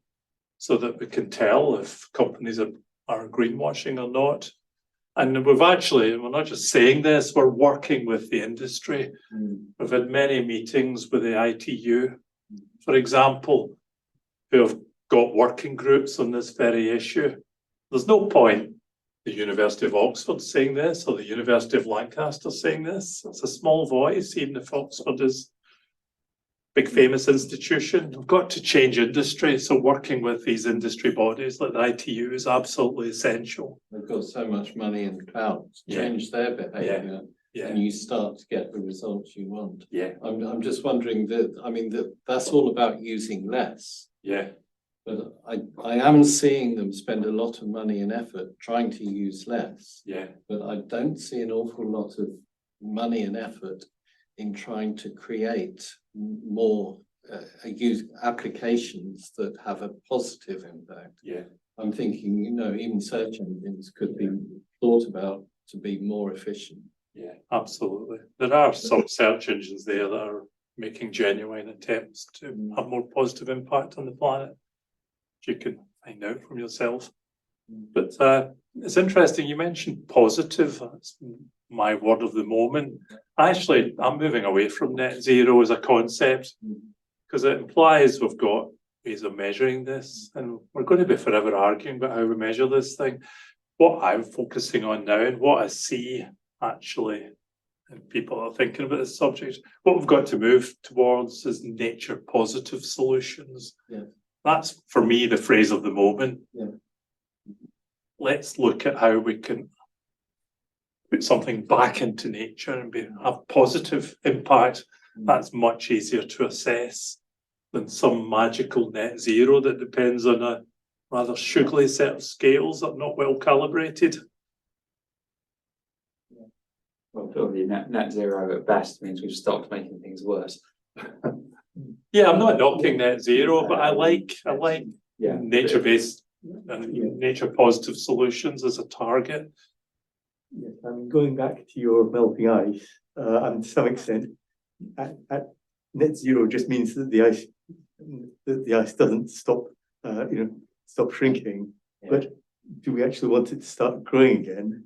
so that we can tell if companies are greenwashing or not. And we're not just saying this, we're working with the industry. We've had many meetings with the ITU, for example, who have got working groups on this very issue. There's no point the University of Oxford saying this or the University of Lancaster saying this. It's a small voice, even if Oxford is a big famous institution. We've got to change industry, so working with these industry bodies like the ITU is absolutely essential. They've got so much money in cloud to change their behaviour, and you start to get the results you want. Yeah, I'm just wondering that's all about using less. Yeah. But I am seeing them spend a lot of money and effort trying to use less. Yeah. But I don't see an awful lot of money and effort in trying to create more use applications that have a positive impact. Yeah. I'm thinking, you know, even search engines could be thought about to be more efficient. Yeah, absolutely. There are some search engines there that are making genuine attempts to have more positive impact on the planet. You can find out from yourself. But it's interesting, you mentioned positive. That's my word of the moment. Actually, I'm moving away from net zero as a concept because it implies we've got ways of measuring this, and we're going to be forever arguing about how we measure this thing. What I'm focusing on now and what I see actually, and people are thinking about this subject, what we've got to move towards is nature positive solutions. Yeah. That's, for me, the phrase of the moment. Yeah. Let's look at how we can put something back into nature and have positive impact. That's much easier to assess than some magical net zero that depends on a rather sugary set of scales that are not well calibrated. Well, probably net zero at best means we've stopped making things worse. Yeah, I'm not knocking net zero, but I like nature-based and nature-positive solutions as a target. Yes, I mean, going back to your melting ice, and to some extent, at net zero just means that the ice the ice doesn't stop, stop shrinking, but do we actually want it to start growing again?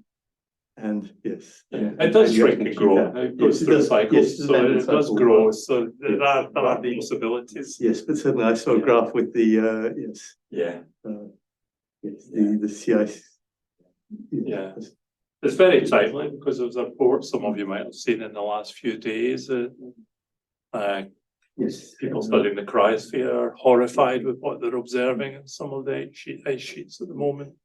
And yes, it does shrink and grow. It goes through cycles, so it does grow. So there are possibilities. Yes, but certainly I saw a graph with the the sea ice. Yeah, it's very timely because there was a report some of you might have seen in the last few days. People studying the cryosphere are horrified with what they're observing in some of the ice sheets at the moment.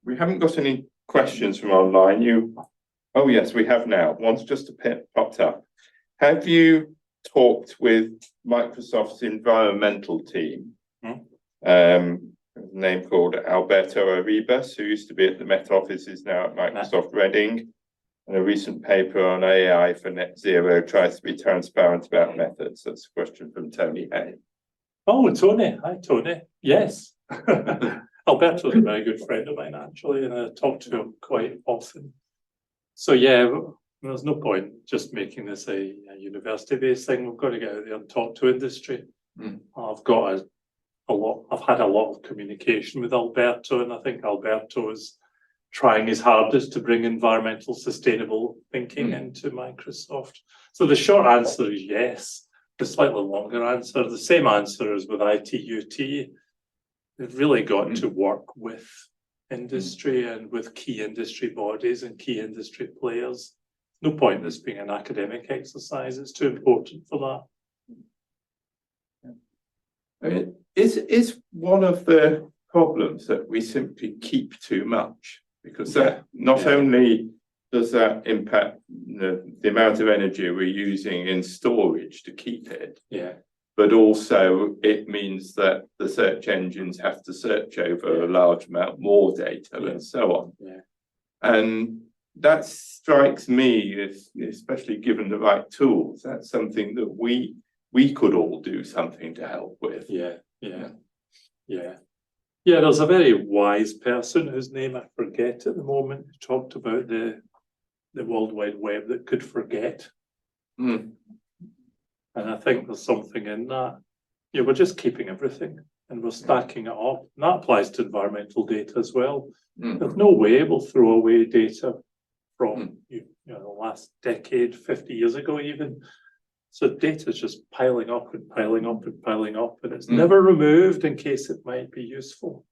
We haven't got any questions from online. Oh yes, we have now. One's just popped up. Have you talked with Microsoft's environmental team? A name called Alberto Arribas, who used to be at the Met Office, is now at Microsoft Reading. And a recent paper on AI for net zero tries to be transparent about methods. That's a question from Tony Hay. Oh, Tony. Hi, Tony. Yes. Alberto's a very good friend of mine, actually, and I talk to him quite often. So, yeah, there's no point just making this a university-based thing. We've got to get out there and talk to industry. I've got I've had a lot of communication with Alberto, and I think Alberto is trying his hardest to bring environmental sustainable thinking into Microsoft. So the short answer is yes. The slightly longer answer, the same answer as with ITUT. They've really got to work with industry and with key industry bodies and key industry players. No point in this being an academic exercise. It's too important for that. I mean, is one of the problems that we simply keep too much? Because that not only does that impact the amount of energy we're using in storage to keep it, but also it means that the search engines have to search over a large amount more data and so on. And that strikes me, especially given the right tools, that's something that we could all do something to help with. Yeah, there's a very wise person whose name I forget at the moment who talked about the World Wide Web that could forget. And I think there's something in that. We're just keeping everything and we're stacking it up. And that applies to environmental data as well. There's no way we'll throw away data from the last decade, 50 years ago even. So data is just piling up and piling up and piling up, and it's never removed in case it might be useful.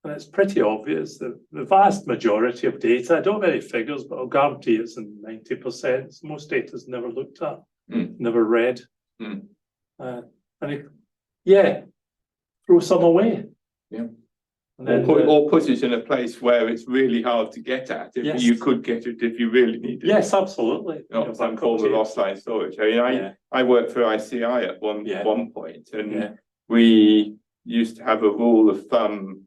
And it's pretty obvious that the vast majority of data, I don't have any figures, but I'll guarantee it's in 90%. So most data is never looked at, never read. Throw some away. And then, or put it in a place where it's really hard to get at. If you could get it if you really need it. Yes, absolutely. Not some form of offline storage. I mean, I worked for ICI at one point, and we used to have a rule of thumb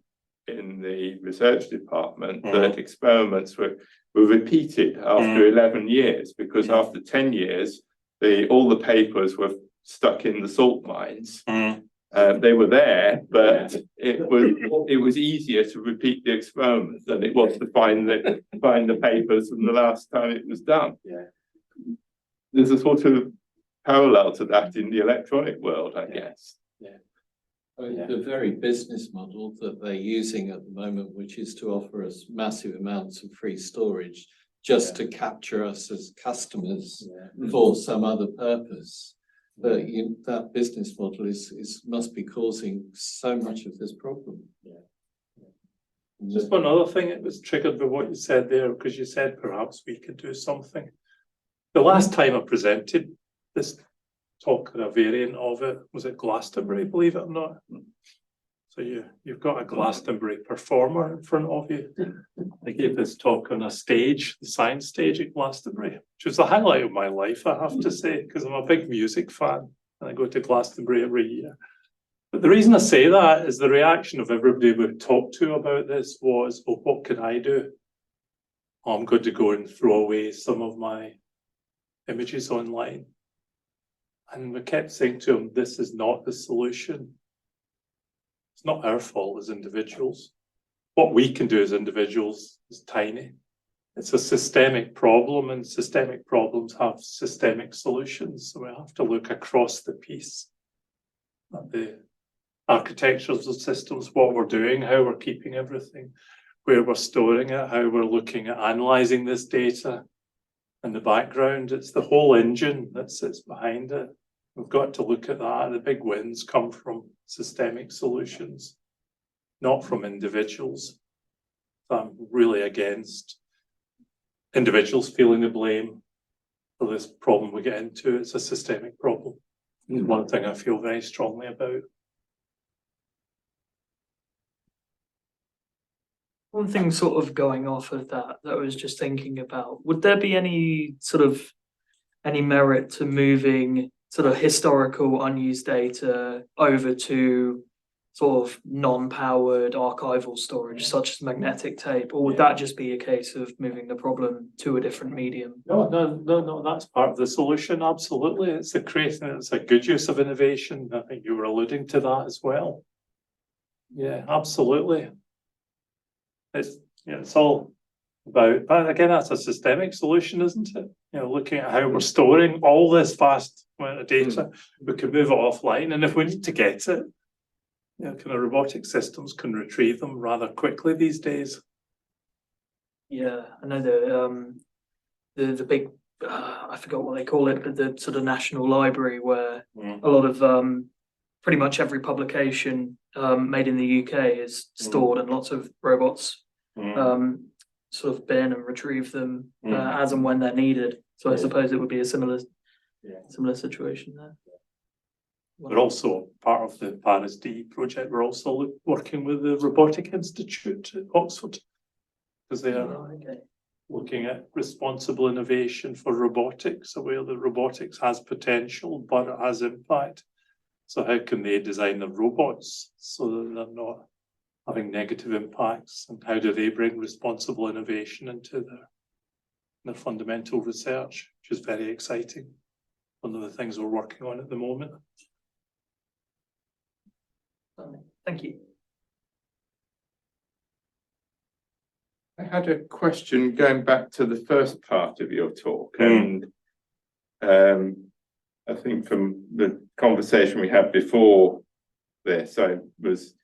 in the research department that experiments were repeated after 11 years, because after 10 years, all the papers were stuck in the salt mines. They were there, but it was easier to repeat the experiment than it was to find the papers from the last time it was done. There's a sort of parallel to that in the electronic world, I guess. I mean, the very business model that they're using at the moment, which is to offer us massive amounts of free storage just to capture us as customers for some other purpose. But that business model must be causing so much of this problem. Just one other thing, it was triggered by what you said there, because you said perhaps we could do something. The last time I presented this talk, or a variant of it, was at Glastonbury, believe it or not. So you've got a Glastonbury performer in front of you. I gave this talk on a stage, the science stage at Glastonbury, which was the highlight of my life, I have to say, because I'm a big music fan and I go to Glastonbury every year. But the reason I say that is the reaction of everybody we've talked to about this was, well, what can I do? Oh, I'm going to go and throw away some of my images online. And we kept saying to them, this is not the solution. It's not our fault as individuals. What we can do as individuals is tiny. it's a systemic problem, and systemic problems have systemic solutions. So we have to look across the piece at the architectures of systems, what we're doing, how we're keeping everything, where we're storing it, how we're looking at analysing this data in the background. It's the whole engine that sits behind it. We've got to look at that. The big wins come from systemic solutions, not from individuals. So I'm really against individuals feeling the blame for this problem we get into. It's a systemic problem. It's one thing I feel very strongly about. One thing sort of going off of that I was just thinking about, would there be any merit to moving sort of historical unused data over to sort of non-powered archival storage, such as magnetic tape, or would that just be a case of moving the problem to a different medium? No, that's part of the solution, absolutely. It's a good use of innovation. I think you were alluding to that as well. Yeah, absolutely. It's all about, but again, that's a systemic solution, isn't it? Looking at how we're storing all this vast amount of data, we can move it offline, and if we need to get it, kind of robotic systems can retrieve them rather quickly these days. Yeah, I know the big, I forgot what they call it, but the sort of National Library, where a lot of pretty much every publication made in the UK is stored, and lots of robots sort of bin and retrieve them as and when they're needed. So I suppose it would be a similar situation there. We're also part of the Paris D project. We're also working with the Robotic Institute at Oxford, because they are looking at responsible innovation for robotics, so where the robotics has potential but it has impact. So how can they design the robots so that they're not having negative impacts, and how do they bring responsible innovation into their fundamental research, which is very exciting. One of the things we're working on at the moment. Thank you. I had a question going back to the first part of your talk, and I think from the conversation we had before this, I was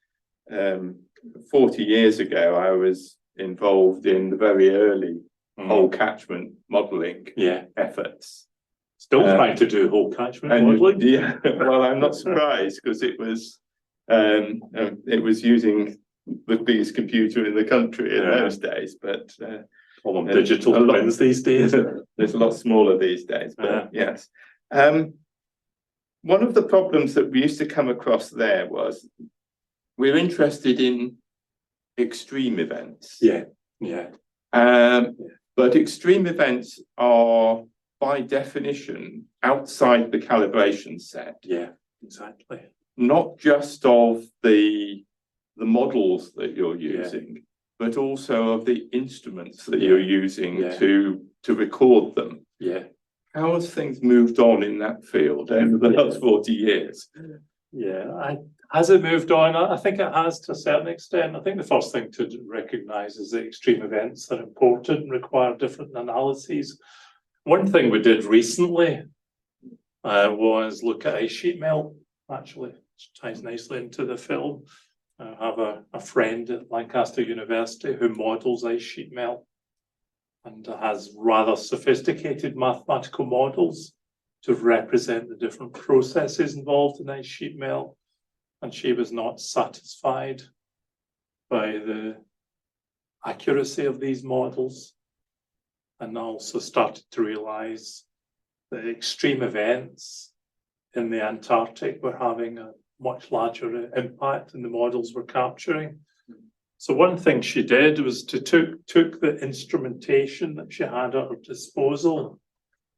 40 years ago, I was involved in the very early whole catchment modelling efforts. Still trying to do whole catchment modelling. Yeah, well, I'm not surprised, because it was using the biggest computer in the country in those days, but digital twins these days. There's a lot smaller these days, but yes. One of the problems that we used to come across there was we're interested in extreme events. But extreme events are, by definition, outside the calibration set. Yeah, exactly. Not just of the models that you're using, but also of the instruments that you're using to record them. Yeah. How has things moved on in that field over the last 40 years? Has it moved on? I think it has, to a certain extent. I think the first thing to recognise is that extreme events are important and require different analyses. One thing we did recently was look at ice sheet melt, actually, which ties nicely into the film. I have a friend at Lancaster University who models ice sheet melt and has rather sophisticated mathematical models to represent the different processes involved in ice sheet melt. And she was not satisfied by the accuracy of these models, and also started to realise that extreme events in the Antarctic were having a much larger impact than the models were capturing. So one thing she did was to took the instrumentation that she had at her disposal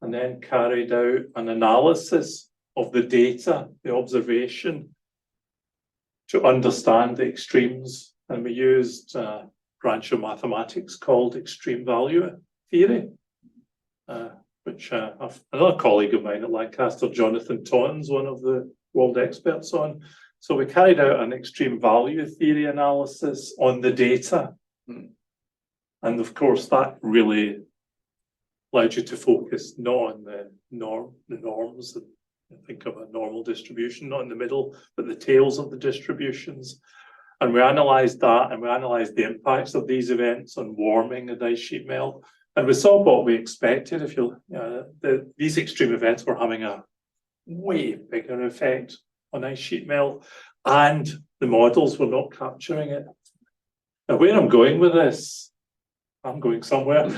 and then carried out an analysis of the data, the observation, to understand the extremes. And we used a branch of mathematics called extreme value theory, which another colleague of mine at Lancaster, Jonathan Taunton's one of the world experts on. So we carried out an extreme value theory analysis on the data And of course, that really allowed you to focus not on the norms. Think of a normal distribution, not in the middle, but the tails of the distributions. And we analysed that, and we analysed the impacts of these events on warming and ice sheet melt. And we saw what we expected. If these extreme events were having a way bigger effect on ice sheet melt, and the models were not capturing it. Now, where I'm going with this, I'm going somewhere.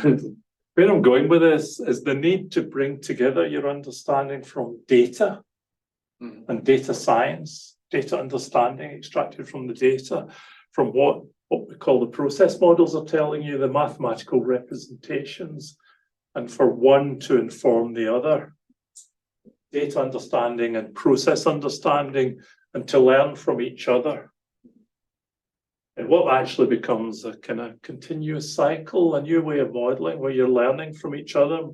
Where I'm going with this is the need to bring together your understanding from data and data science, data understanding extracted from the data, from what we call the process models are telling you, the mathematical representations, and for one to inform the other. Data understanding and process understanding, and to learn from each other. And what actually becomes a kind of continuous cycle, a new way of modelling where you're learning from each other.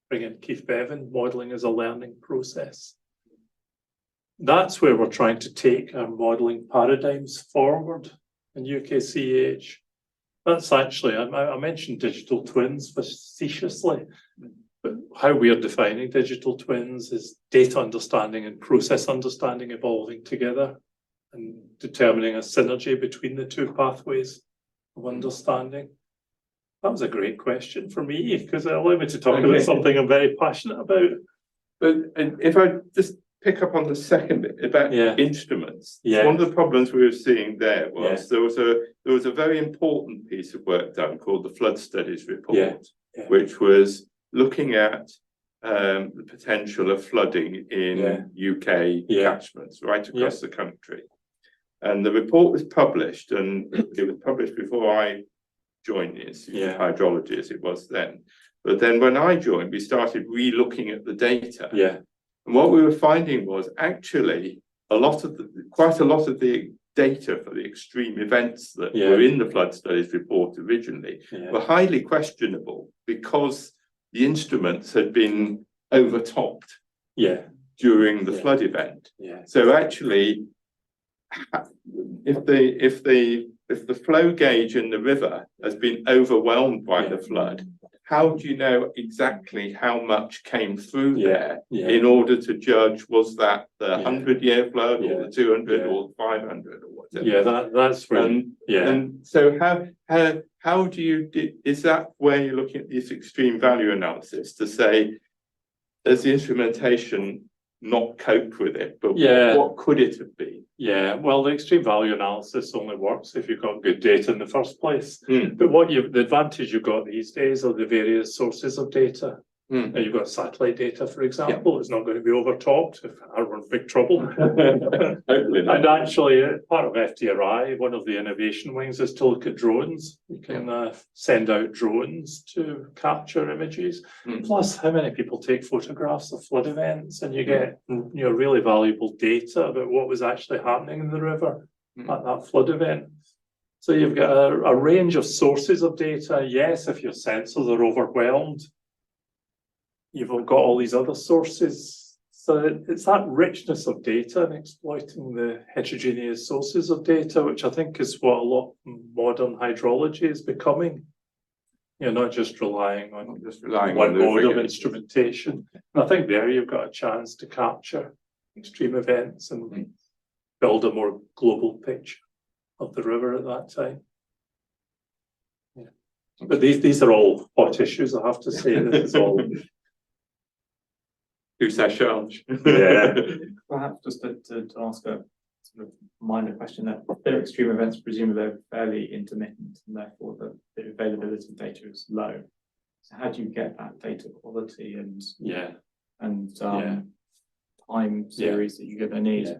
Bring in Keith Bevan, modelling as a learning process. That's where we're trying to take our modelling paradigms forward in UKCEH. That's actually, I mentioned digital twins facetiously, but how we are defining digital twins is data understanding and process understanding evolving together, and determining a synergy between the two pathways of understanding. That was a great question for me, because it allowed me to talk about something I'm very passionate about. But if I just pick up on the second bit about instruments, one of the problems we were seeing there was there was a very important piece of work done called the Flood Studies Report, which was looking at the potential of flooding in UK catchments right across the country. And the report was published, and it was published before I joined the Institute of Hydrology, as it was then. But then when I joined, we started re-looking at the data. And what we were finding was actually quite a lot of the data for the extreme events that were in the Flood Studies report originally were highly questionable, because the instruments had been overtopped during the flood event. So actually, if the flow gauge in the river has been overwhelmed by the flood, how do you know exactly how much came through there in order to judge, was that the 100-year flood or the 200 or 500 or whatever? That's right. And so how do you, is that where you're looking at this extreme value analysis to say, does the instrumentation not cope with it, but what could it have been? Well, the extreme value analysis only works if you've got good data in the first place. But the advantage you've got these days are the various sources of data. Now, you've got satellite data, for example, it's not going to be overtopped if we're in big trouble. And actually, part of FDRI, one of the innovation wings is to look at drones. You can send out drones to capture images. Plus, how many people take photographs of flood events, and you get really valuable data about what was actually happening in the river at that flood event. So you've got a range of sources of data. Yes, if your sensors are overwhelmed, you've got all these other sources. So it's that richness of data and exploiting the heterogeneous sources of data, which I think is what a lot of modern hydrology is becoming. Not just relying on one mode of instrumentation. And I think there you've got a chance to capture extreme events and build a more global picture of the river at that time. But these are all hot issues, I have to say. This is all Perhaps just to ask a sort of minor question, that their extreme events presumably they're fairly intermittent, and therefore the availability of data is low. So how do you get that data quality and time series that you're going to need?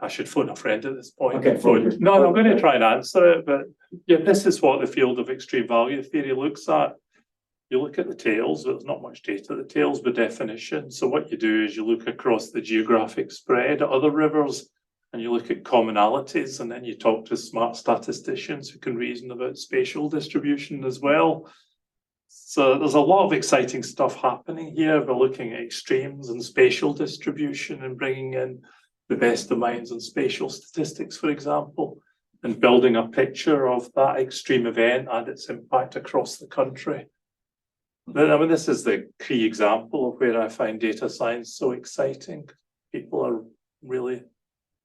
I should phone a friend at this point. No, I'm going to try and answer it, but this is what the field of extreme value theory looks at. You look at the tails, there's not much data at the tails by definition. So what you do is you look across the geographic spread at other rivers, and you look at commonalities, and then you talk to smart statisticians who can reason about spatial distribution as well. So there's a lot of exciting stuff happening here. We're looking at extremes and spatial distribution and bringing in the best of minds on spatial statistics, for example. and building a picture of that extreme event and its impact across the country. I mean, this is the key example of where I find data science so exciting. People are really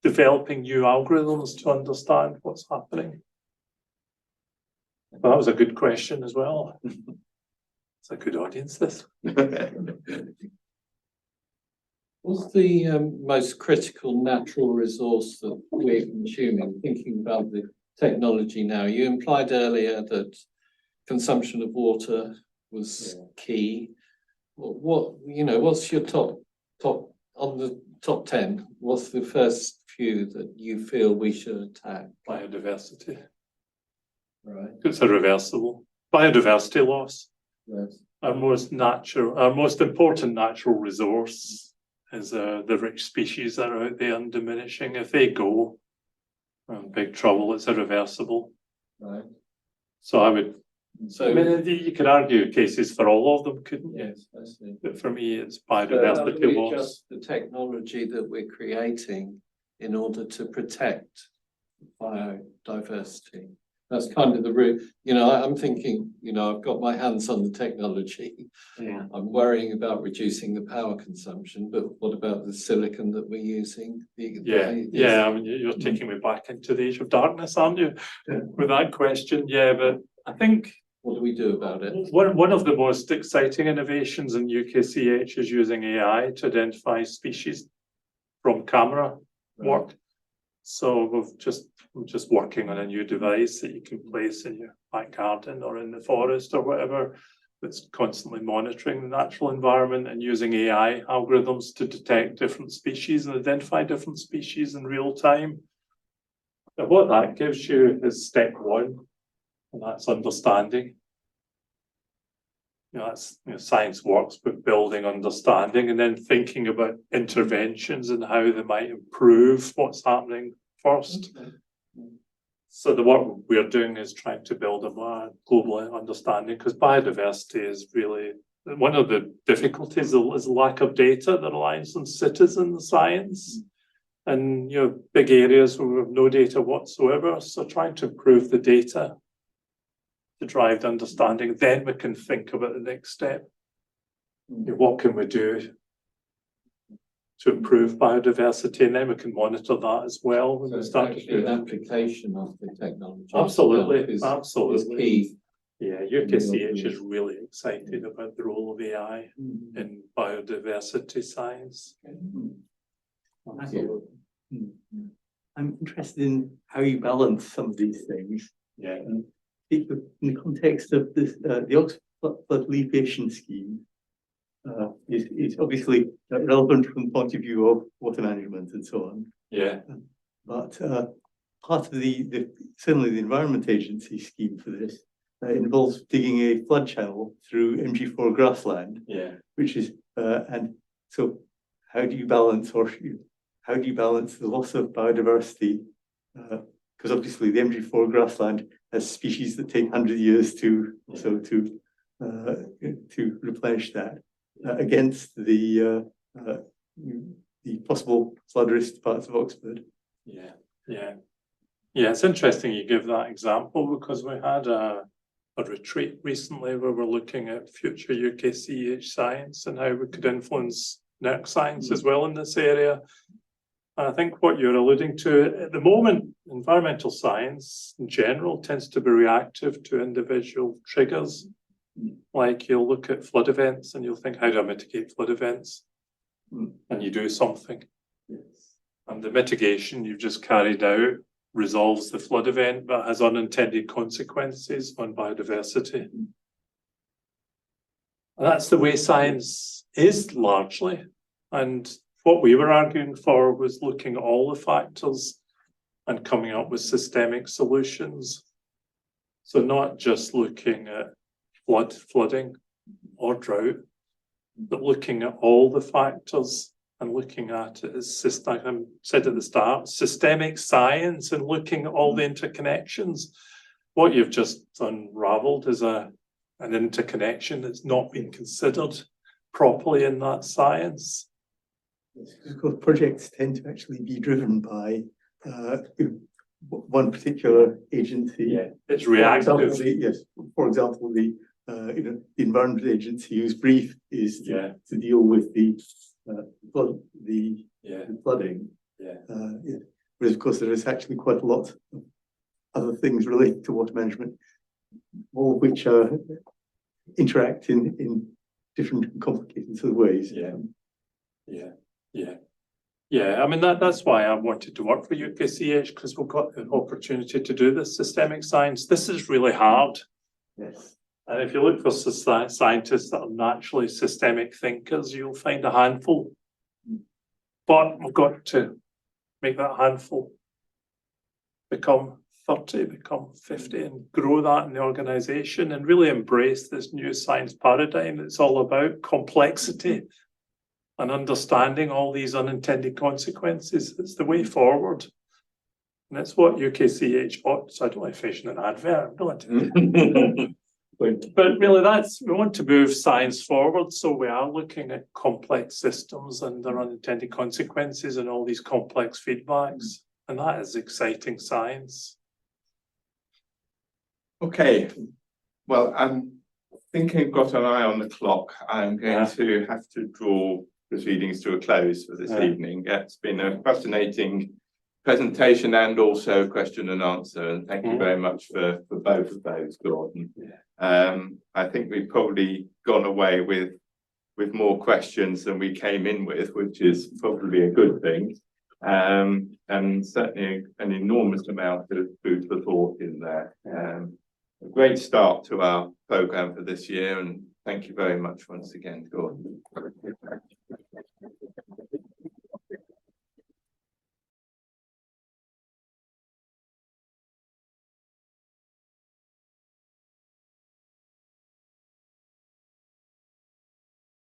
developing new algorithms to understand what's happening. Well, that was a good question as well. It's a good audience, this. What's the most critical natural resource that we're consuming, thinking about the technology now? You implied earlier that consumption of water was key. What's your top on the top 10? What's the first few that you feel we should attack? Biodiversity. Right. It's irreversible. Biodiversity loss. Yes. Our most important natural resource is the rich species that are out there and diminishing. If they go, we're in big trouble. It's irreversible. Right. So I would. So I mean, you could argue cases for all of them, couldn't you? Yes, I see. But for me, it's So how do biodiversity we loss. adjust the technology that we're creating in order to protect biodiversity? That's kind of the root. I'm thinking, I've got my hands on the technology. Yeah. I'm worrying about reducing the power consumption, but what about the silicon that we're using? Yeah. I mean, you're taking me back into the age of darkness, aren't you? With that question, yeah. But I think what do we do about it? One of the most exciting innovations in UKCEH is using AI to identify species from camera work. So we're just working on a new device that you can place in your back garden or in the forest or whatever, that's constantly monitoring the natural environment and using AI algorithms to detect different species and identify different species in real time. But what that gives you is step one, and that's understanding. Science works with building understanding and then thinking about interventions and how they might improve what's happening first. So the work we're doing is trying to build a more global understanding, because biodiversity is really one of the difficulties is lack of data, the reliance on citizen science, and big areas where we have no data whatsoever. So trying to improve the data to drive the understanding, then we can think about the next step. What can we do to improve biodiversity, and then we can monitor that as well when we start to do an application of the technology. Absolutely, is absolutely. key. Yeah, UKCEH is really excited about the role of AI in biodiversity science. Absolutely. I'm interested in how you balance some of these things. Yeah. In the context of this, the Oxford Leaf Action Scheme is obviously relevant from the point of view of water management and so on. Yeah. But part of certainly the Environment Agency scheme for this involves digging a flood channel through MG4 grassland. Yeah. Which is and so how do you balance the loss of biodiversity? Because obviously the MG4 grassland has species that take 100 years to replenish that against the possible flood risk parts of Oxford. Yeah. It's interesting you give that example, because we had a retreat recently where we're looking at future UKCEH science and how we could influence NERC science as well in this area. I think what you're alluding to at the moment, environmental science in general tends to be reactive to individual triggers. Like you'll look at flood events and you'll think, how do I mitigate flood events? And you do something. Yes. And the mitigation you've just carried out resolves the flood event, but has unintended consequences on biodiversity. And that's the way science is largely. And what we were arguing for was looking at all the factors and coming up with systemic solutions. So not just looking at flooding or drought, but looking at all the factors and looking at it as, like I said at the start, systemic science and looking at all the interconnections. What you've just unraveled is an interconnection that's not been considered properly in that science. Because projects tend to actually be driven by one particular agency. Yeah, it's reactive. For example, the the Environment Agency, whose brief is to deal with the flooding. Whereas of course there is actually quite a lot of other things related to water management, all of which interact in different complicated sort of ways. I mean, that's why I wanted to work for UKCEH, because we've got the opportunity to do this systemic science. This is really hard. Yes. And if you look for scientists that are naturally systemic thinkers, you'll find a handful. But we've got to make that handful become 30, become 50, and grow that in the organisation and really embrace this new science paradigm. It's all about complexity and understanding all these unintended consequences. It's the way forward. And that's what UKCEH ought. So I don't like fashion an advert. I don't want to. But really, we want to move science forward. So we are looking at complex systems and their unintended consequences and all these complex feedbacks. And that is exciting science. Okay. Well, I'm thinking I've got an eye on the clock. I'm going to have to draw proceedings to a close for this evening. It's been a fascinating presentation and also question and answer, and thank you very much for both of those, Gordon. I think we've probably gone away with more questions than we came in with, which is probably a good thing, and certainly an enormous amount of food for thought in there. A great start to our programme for this year, and thank you very much once again, Gordon.